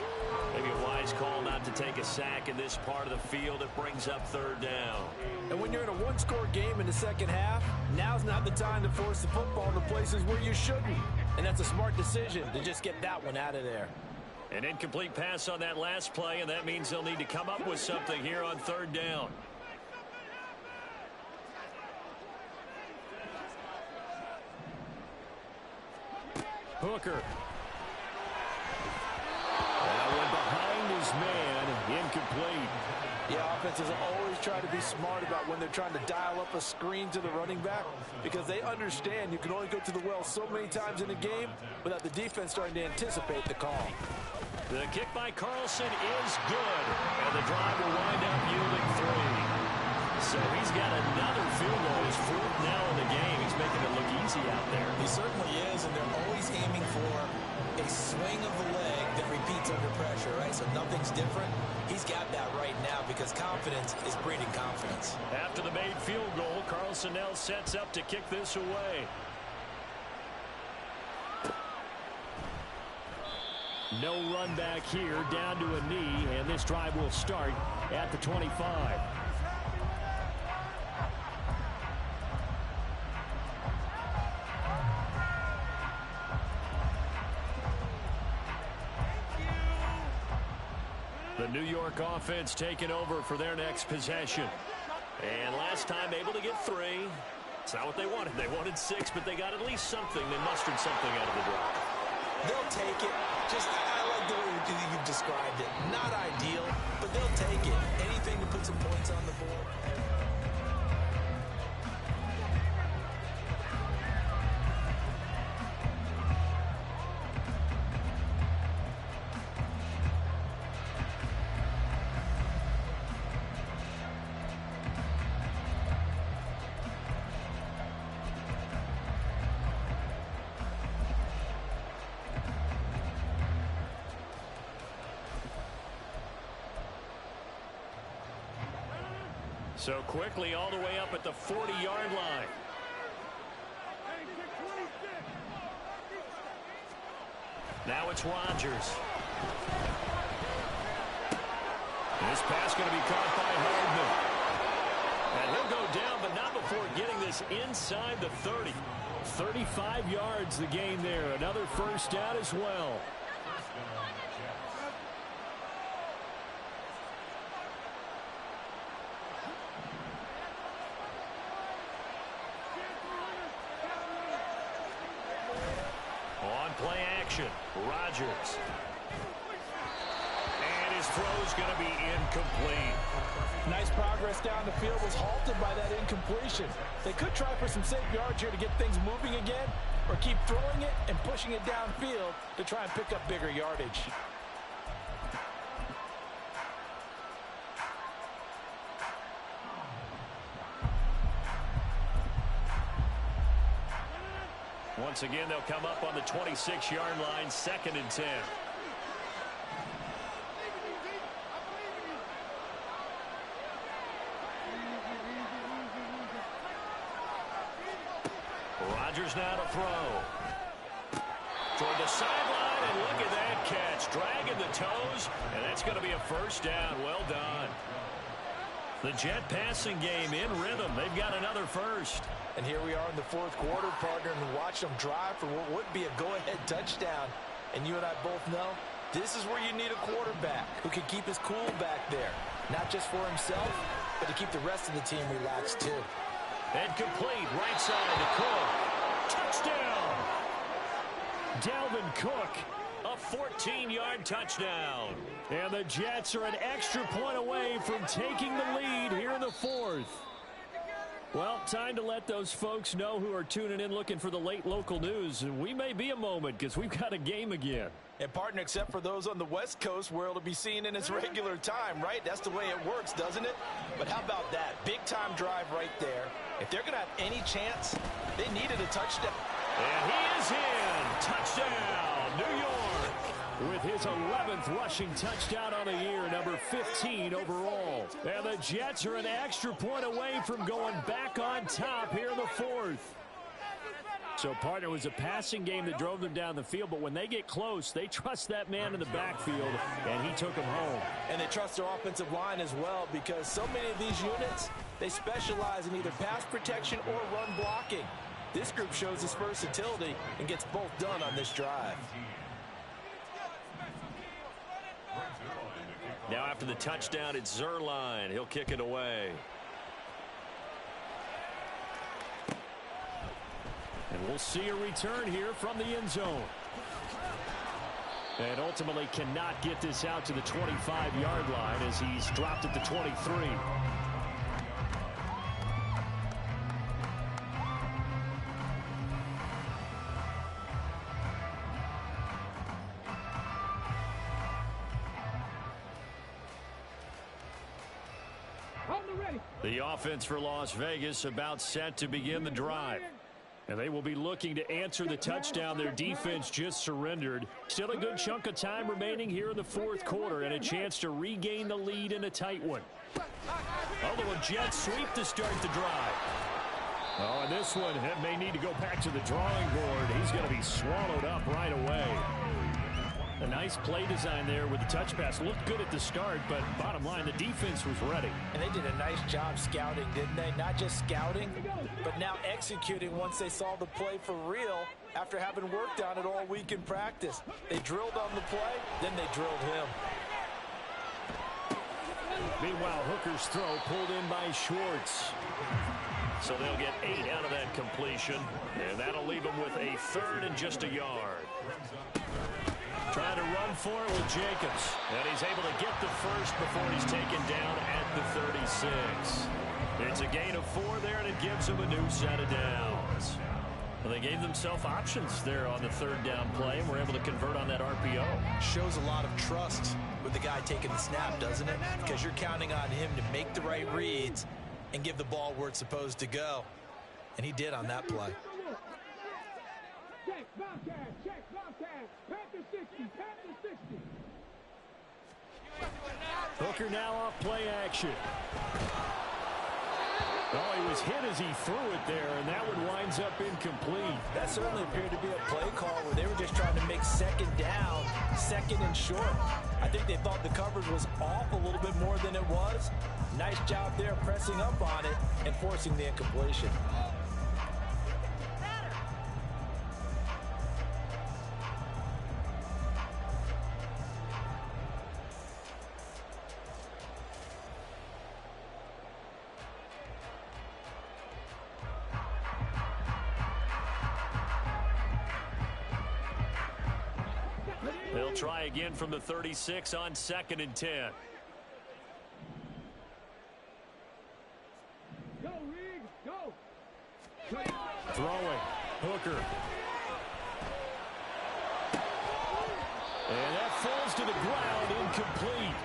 Maybe a wise call not to take a sack in this part of the field. It brings up 3rd down. And when you're in a 1-score game in the second half, now's not the time to force the football to places where you shouldn't. And that's a smart decision to just get that one out of there. An incomplete pass on that last play, and that means they'll need to come up with something here on 3rd down. Hooker. That one behind his man, incomplete. Yeah, offenses always try to be smart about when they're trying to dial up a screen to the running back because they understand you can only go to the well so many times in a game without the defense starting to anticipate the call. The kick by Carlson is good, and the drive will wind up yielding 3. So he's got another field goal. His 4th now in the game. He's making it look easy out there. He certainly is, and they're always aiming for a swing of the leg that repeats under pressure, right? So nothing's different. He's got that right now because confidence is breeding confidence. After the made field goal, Carlson now sets up to kick this away. No run back here, down to a knee, and this drive will start at the 25. The New York offense taking over for their next possession. And last time able to get 3. It's not what they wanted. They wanted 6, but they got at least something. They mustered something out of the drive. They'll take it. I like the way you've described it. Not ideal, but they'll take it. Anything to put some points on the board. So quickly all the way up at the 40-yard line. Now it's Rodgers. This pass going to be caught by Hardman. And he'll go down, but not before getting this inside the 30. 35 yards the gain there. Another first down as well. Play action. Rodgers. And his throw's going to be incomplete. Nice progress down the field, was halted by that incompletion. They could try for some safe yards here to get things moving again, or keep throwing it and pushing it downfield to try and pick up bigger yardage. Once again, they'll come up on the 26-yard line, 2nd and 10. Rodgers now to throw. Toward the sideline, and look at that catch. Dragging the toes, and that's going to be a first down. Well done. The Jet passing game in rhythm. They've got another first. And here we are in the 4th quarter, partner, and watch them drive for what would be a go-ahead touchdown. And you and I both know this is where you need a quarterback who can keep his cool back there. Not just for himself, but to keep the rest of the team relaxed too. And complete right side to Cook. Touchdown! Dalvin Cook, a 14-yard touchdown. And the Jets are an extra point away from taking the lead here in the 4th. Well, time to let those folks know who are tuning in looking for the late local news. And we may be a moment because we've got a game again. And partner, except for those on the West Coast where it'll be seen in its regular time, right? That's the way it works, doesn't it? But how about that? Big time drive right there. If they're going to have any chance, they needed a touchdown. And he is in. Touchdown, New York. With his 11th rushing touchdown on the year, number 15 overall. And the Jets are an extra point away from going back on top here in the 4th. So, partner, was a passing game that drove them down the field, but when they get close, they trust that man in the backfield, and he took them home. And they trust their offensive line as well, because so many of these units, they specialize in either pass protection or run blocking. This group shows its versatility and gets both done on this drive. Now after the touchdown, it's Zerline. He'll kick it away. And we'll see a return here from the end zone. And ultimately cannot get this out to the 25-yard line as he's dropped at the 23. The offense for Las Vegas about set to begin the drive. And they will be looking to answer the touchdown their defense just surrendered. Still a good chunk of time remaining here in the 4th quarter and a chance to regain the lead in a tight one. Although a jet sweep to start the drive. Oh, and this one may need to go back to the drawing board. He's going to be swallowed up right away. A nice play design there with the touch pass. Looked good at the start, but bottom line, the defense was ready. And they did a nice job scouting, didn't they? Not just scouting, but now executing once they saw the play for real after having worked on it all week in practice. They drilled on the play, then they drilled him. Meanwhile, Hooker's throw pulled in by Schwartz. So they'll get 8 out of that completion, and that'll leave them with a 3rd and just a yard. Trying to run for it with Jacobs. And he's able to get the first before he's taken down at the 36. It's a gain of 4 there, and it gives them a new set of downs. Well, they gave themselves options there on the 3rd down play, and were able to convert on that RPO. Shows a lot of trust with the guy taking the snap, doesn't it? Because you're counting on him to make the right reads and give the ball where it's supposed to go. And he did on that play. Hooker now off play action. Oh, he was hit as he threw it there, and that one winds up incomplete. That certainly appeared to be a play call where they were just trying to make 2nd down, 2nd and short. I think they thought the coverage was off a little bit more than it was. Nice job there pressing up on it and forcing the incompletion. They'll try again from the 36 on 2nd and 10. Go, Reed, go. Throwing. Hooker. And that falls to the ground, incomplete.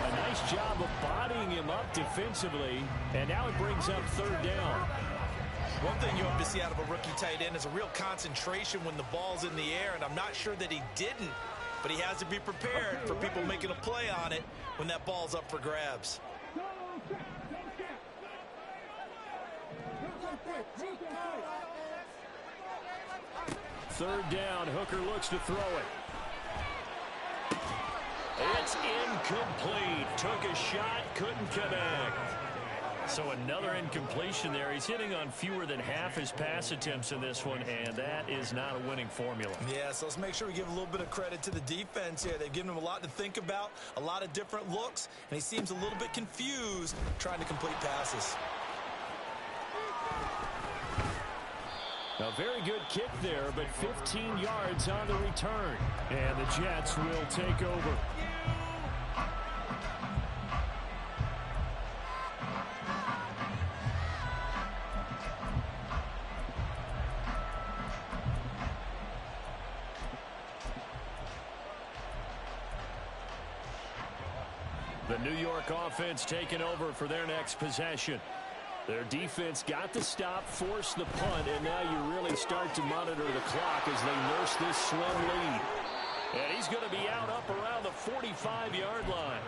A nice job of bodying him up defensively, and now it brings up 3rd down. One thing you hope to see out of a rookie tight end is a real concentration when the ball's in the air, and I'm not sure that he didn't, but he has to be prepared for people making a play on it when that ball's up for grabs. 3rd down, Hooker looks to throw it. It's incomplete. Took a shot, couldn't connect. So another incompletion there. He's hitting on fewer than half his pass attempts in this one, and that is not a winning formula. Yeah, so let's make sure we give a little bit of credit to the defense here. They've given him a lot to think about, a lot of different looks, and he seems a little bit confused trying to complete passes. A very good kick there, but 15 yards on the return. And the Jets will take over. The New York offense taking over for their next possession. Their defense got the stop, forced the punt, and now you really start to monitor the clock as they nurse this slim lead. And he's going to be out up around the 45-yard line.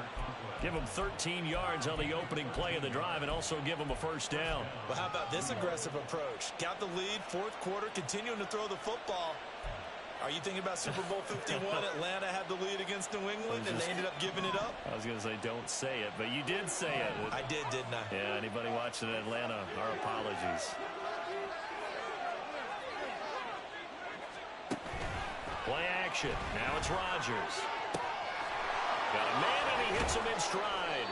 Give him 13 yards on the opening play of the drive and also give him a 1st down. Well, how about this aggressive approach? Got the lead, 4th quarter, continuing to throw the football. Are you thinking about Super Bowl 51? Atlanta had the lead against New England, and they ended up giving it up? I was going to say don't say it, but you did say it. I did, didn't I? Yeah, anybody watching Atlanta, our apologies. Play action. Now it's Rodgers. Got a man, and he hits him in stride.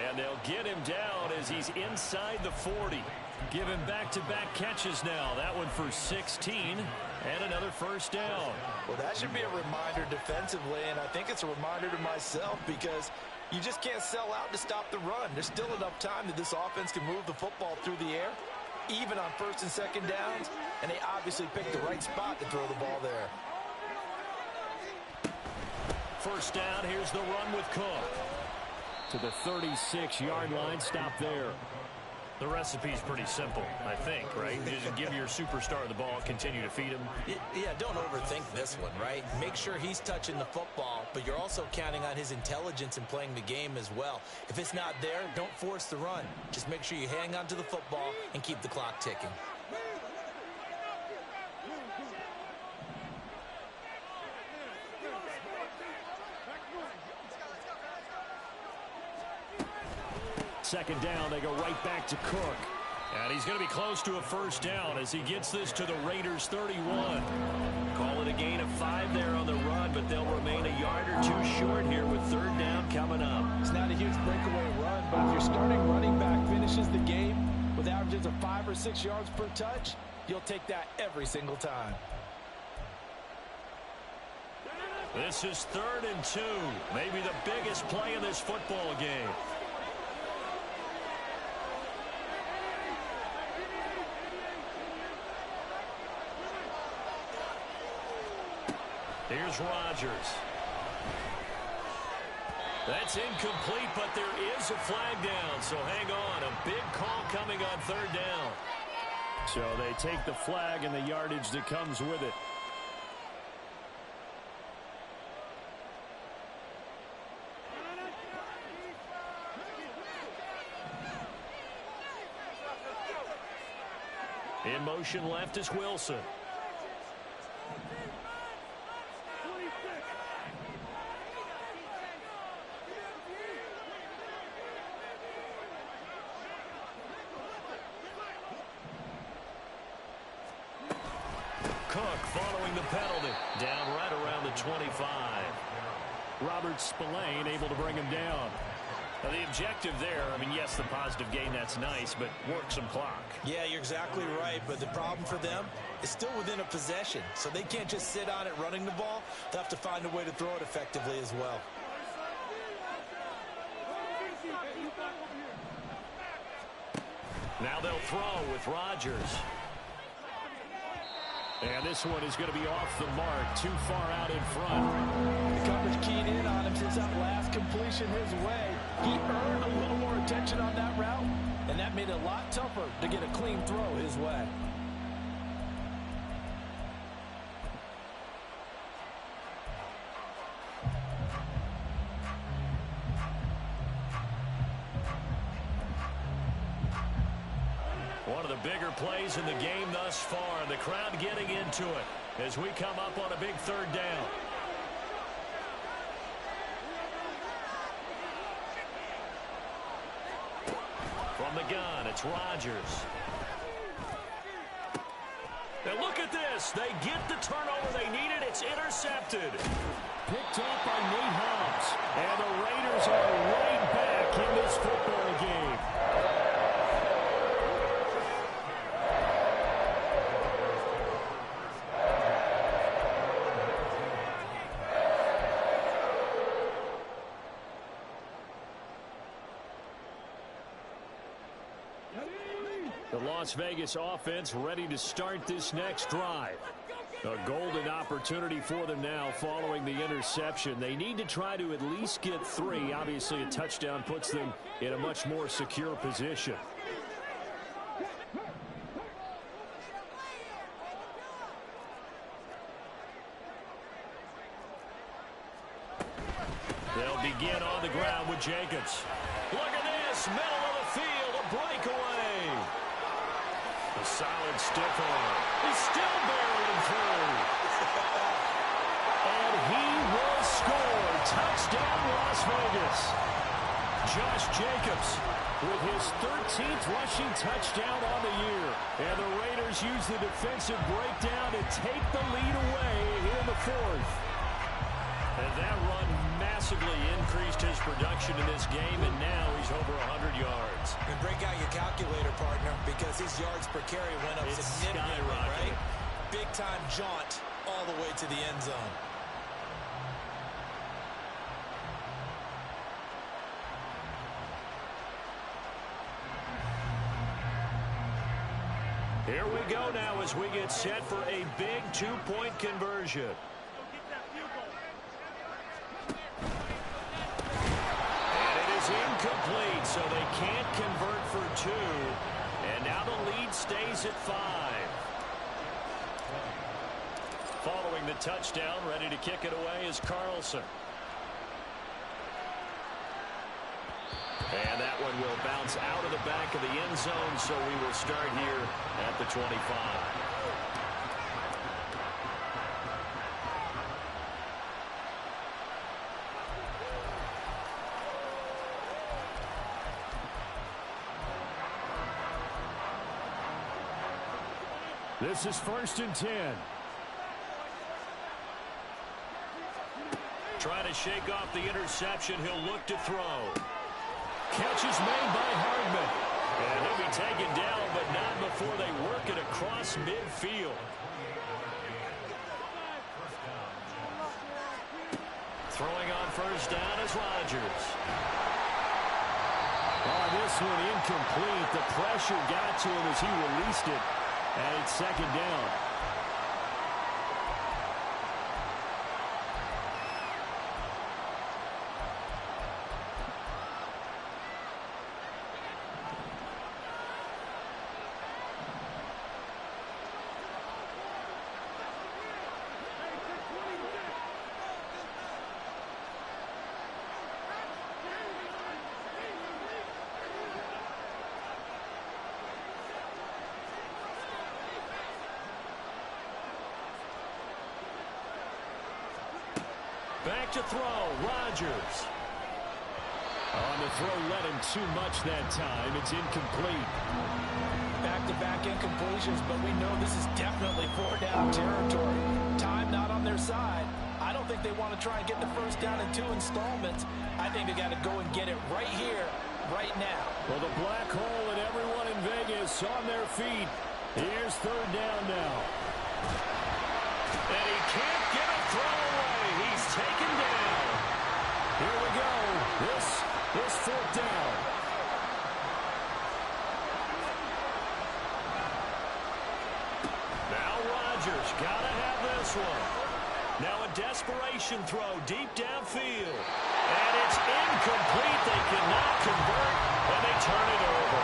And they'll get him down as he's inside the 40. Give him back-to-back catches now. That one for 16 and another 1st down. Well, that should be a reminder defensively, and I think it's a reminder to myself because you just can't sell out to stop the run. There's still enough time that this offense can move the football through the air, even on 1st and 2nd downs, and they obviously picked the right spot to throw the ball there. 1st down, here's the run with Cook. To the 36-yard line, stop there. The recipe's pretty simple, I think, right? You just give your superstar the ball, continue to feed him. Yeah, don't overthink this one, right? Make sure he's touching the football, but you're also counting on his intelligence in playing the game as well. If it's not there, don't force the run. Just make sure you hang on to the football and keep the clock ticking. Second down, they go right back to Cook. And he's going to be close to a first down as he gets this to the Raiders' 31. Call it a gain of 5 there on the run, but they'll remain a yard or two short here with third down coming up. It's not a huge breakaway run, but if your starting running back finishes the game with averages of 5 or 6 yards per touch, you'll take that every single time. This is 3rd and 2, maybe the biggest play in this football game. Here's Rodgers. That's incomplete, but there is a flag down, so hang on. A big call coming on third down. So they take the flag and the yardage that comes with it. In motion left is Wilson. Cook following the penalty. Down right around the 25. Robert Spillane able to bring him down. Now the objective there, I mean, yes, the positive gain, that's nice, but work some clock. Yeah, you're exactly right, but the problem for them is still within a possession, so they can't just sit on it running the ball. They'll have to find a way to throw it effectively as well. Now they'll throw with Rodgers. And this one is going to be off the mark, too far out in front. The coverage keyed in on him since that last completion his way. He earned a little more attention on that route, and that made it a lot tougher to get a clean throw his way. One of the bigger plays in the game thus far. The crowd getting into it as we come up on a big third down. From the gun, it's Rodgers. And look at this. They get the turnover they needed. It's intercepted. Picked up by Nate Hobbs. And the Raiders are right back in this football game. The Las Vegas offense ready to start this next drive. A golden opportunity for them now following the interception. They need to try to at least get 3. Obviously, a touchdown puts them in a much more secure position. They'll begin on the ground with Jacobs. Look at this, middle of the field, a breakaway. A solid stiff arm. He's still barreling through. And he will score. Touchdown, Las Vegas. Josh Jacobs With his 13th rushing touchdown on the year. And the Raiders use the defensive breakdown to take the lead away here in the 4th. And that run massively increased his production in this game, and now he's over 100 yards. And break out your calculator, partner, because his yards per carry went up significantly, right? Big-time jaunt all the way to the end zone. Here we go now as we get set for a big two-point conversion. Incomplete, so they can't convert for 2. And now the lead stays at 5. Following the touchdown, ready to kick it away is Carlson. And that one will bounce out of the back of the end zone, so we will start here at the 25. This is 1st and 10. Trying to shake off the interception. He'll look to throw. Catch is made by Hardman. And he'll be taken down, but not before they work it across midfield. Throwing on 1st down is Rodgers. Oh, this one incomplete. The pressure got to him as he released it. And it's 2nd down. Back to throw, Rodgers. On the throw, let him too much that time. It's incomplete. Back-to-back incompletions, but we know this is definitely 4-down territory. Time not on their side. I don't think they want to try and get the 1st down in 2 installments. I think they got to go and get it right here, right now. Well, the black hole and everyone in Vegas on their feet. Here's 3rd down now. And he can't get a throw away. He's taken down. Here we go. This is 4th down. Now Rodgers got to have this one. Now a desperation throw deep downfield. And it's incomplete. They cannot convert, and they turn it over.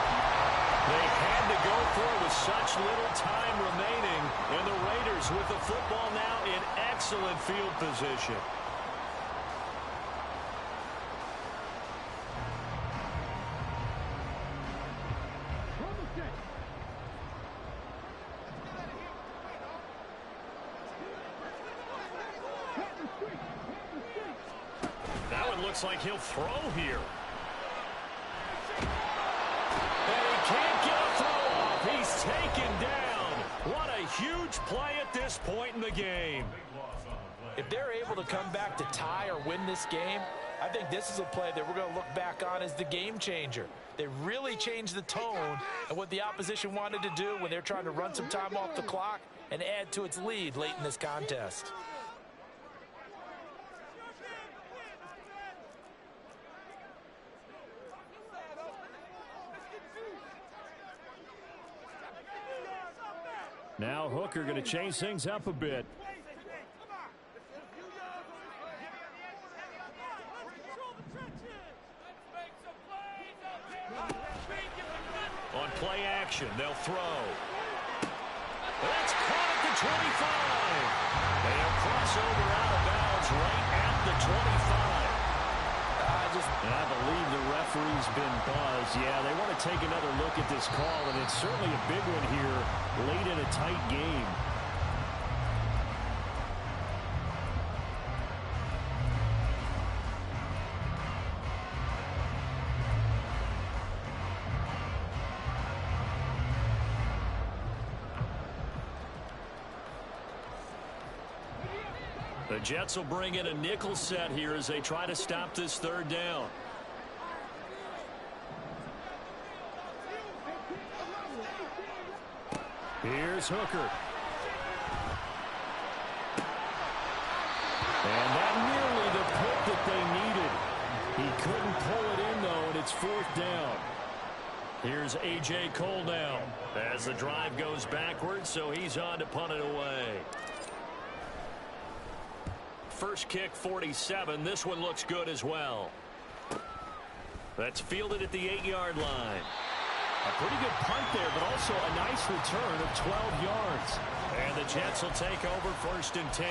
They had to go for it with such little time remaining, and the Raiders with the football now in excellent field position. That one looks like he'll throw here. And he can't get a throw off. He's taken down. What a huge play at this point in the game. If they're able to come back to tie or win this game, I think this is a play that we're going to look back on as the game changer. They really changed the tone and what the opposition wanted to do when they're trying to run some time off the clock and add to its lead late in this contest. Now Hooker going to change things up a bit. On play action, they'll throw. That's caught at the 25. They'll cross over out of bounds right at the 25. I believe the referee's been buzzed. Yeah, they want to take another look at this call, and it's certainly a big one here late in a tight game. The Jets will bring in a nickel set here as they try to stop this 3rd down. Here's Hooker. And that nearly the pick that they needed. He couldn't pull it in, though, and it's 4th down. Here's A.J. Cole now as the drive goes backwards, so he's on to punt it away. First kick, 47. This one looks good as well. That's fielded at the 8-yard line. A pretty good punt there, but also a nice return of 12 yards. And the Jets will take over 1st and 10.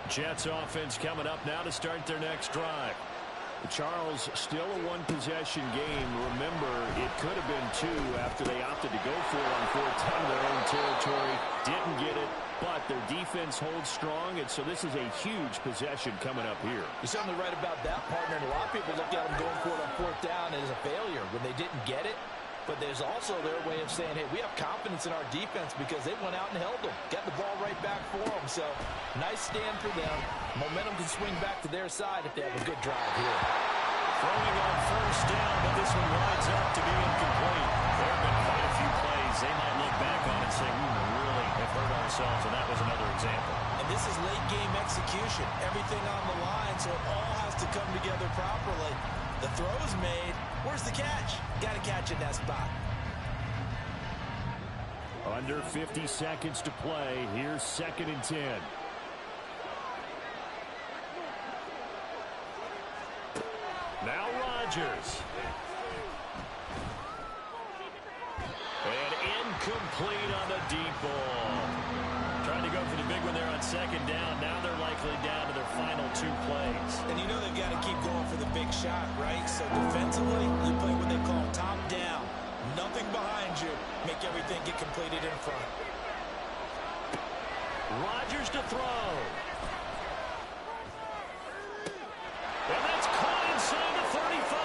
Jets offense coming up now to start their next drive. Charles, still a one-possession game. Remember, it could have been 2 after they opted to go for it on 4th down in their own territory. Didn't get it. but their defense holds strong, and so this is a huge possession coming up here. You're certainly right about that, partner. And a lot of people look at them going for it on fourth down as a failure when they didn't get it. But there's also their way of saying, hey, we have confidence in our defense because they went out and held them. Got the ball right back for them. So, nice stand for them. Momentum can swing back to their side if they have a good drive here. Throwing on first down, but this one winds up to be incomplete. There have been quite a few plays they might look back on and say, we really have hurt ourselves, and that was another example. And this is late-game execution. Everything on the line, so it all has to come together properly. The throw is made. Where's the catch? Got to catch in that spot. Under 50 seconds to play. Here's 2nd and 10. Now Rodgers. And incomplete on the deep ball. Trying to go for the big one there on 2nd down. Now they're likely down to their final 2 plays. And you know they've got to keep going for the big shot, right? So defensively, you play what they call top down. Nothing behind you. Make everything get completed in front. Rodgers to throw. And that's caught inside the 35.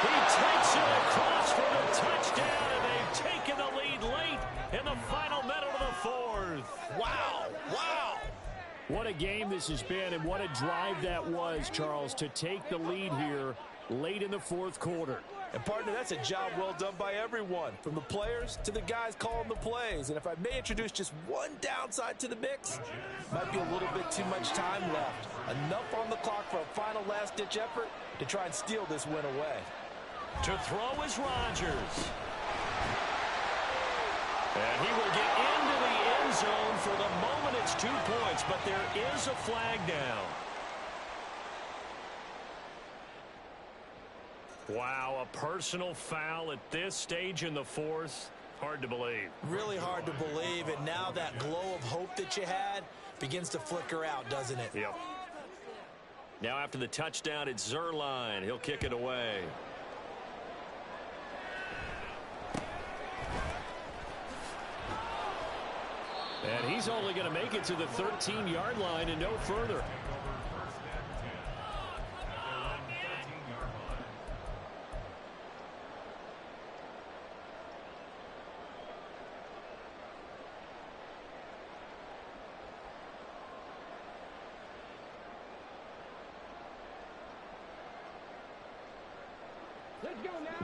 He takes it across for the touchdown, and they've taken the lead late in the final minute of the 4th. Wow. Wow. What a game this has been, and what a drive that was, Charles, to take the lead here late in the 4th quarter. And, partner, that's a job well done by everyone, from the players to the guys calling the plays. And if I may introduce just one downside to the mix, might be a little bit too much time left. Enough on the clock for a final last-ditch effort to try and steal this win away. To throw is Rodgers. And he will get into the end zone. For the moment, it's 2 points, but there is a flag down. Wow, a personal foul at this stage in the 4th. Hard to believe. Really hard to believe, and now that glow of hope that you had begins to flicker out, doesn't it? Yep. Now after the touchdown, it's Zerline. He'll kick it away. And he's only going to make it to the 13-yard line and no further.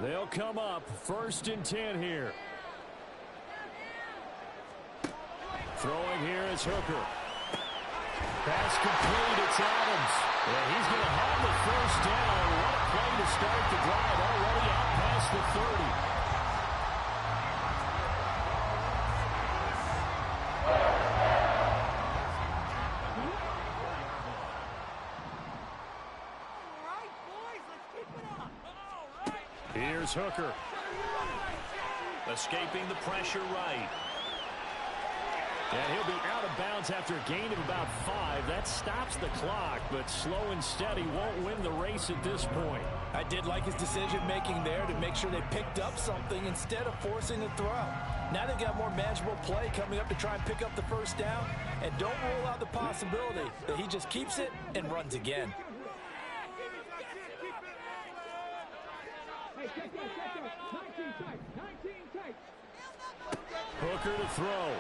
They'll come up 1st and 10 here. Throwing here is Hooker. Pass complete. It's Adams. And he's going to have the 1st down. What a play to start the drive. Already out past the 30. Here's Hooker. Escaping the pressure right. And he'll be out of bounds after a gain of about 5. That stops the clock, but slow and steady won't win the race at this point. I did like his decision-making there to make sure they picked up something instead of forcing a throw. Now they've got more manageable play coming up to try and pick up the 1st down. And don't rule out the possibility that he just keeps it and runs again. Hooker to throw.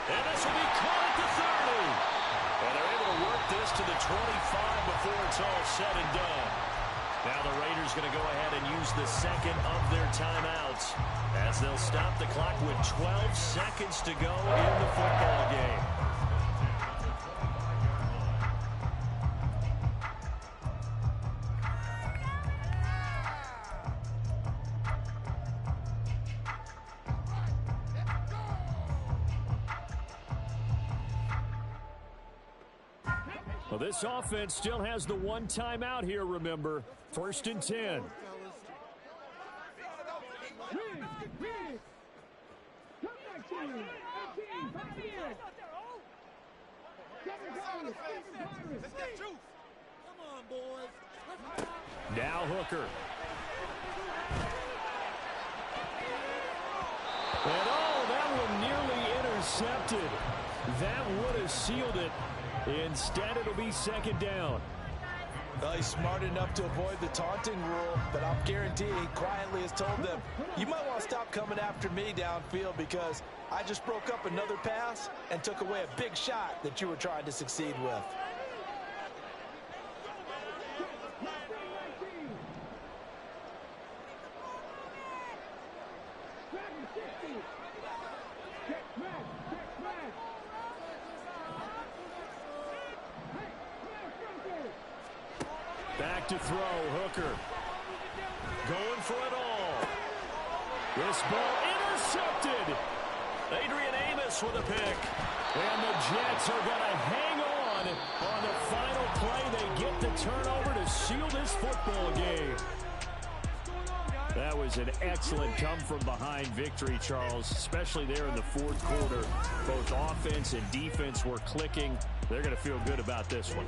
And this will be caught at the 30. And they're able to work this to the 25 before it's all said and done. Now the Raiders going to go ahead and use the 2nd of their timeouts as they'll stop the clock with 12 seconds to go in the football game. Well, this offense still has the 1 timeout here, remember. 1st and 10. Now Hooker. intercepted. That would have sealed it. Instead, it'll be second down. Well, he's smart enough to avoid the taunting rule, but I'll guarantee he quietly has told them, you might want to stop coming after me downfield because I just broke up another pass and took away a big shot that you were trying to succeed with. Back to throw, Hooker. Going for it all. This ball intercepted. Adrian Amos with a pick. And the Jets are going to hang on the final play. They get the turnover to seal this football game. That was an excellent come-from-behind victory, Charles, especially there in the fourth quarter. Both offense and defense were clicking. They're going to feel good about this one.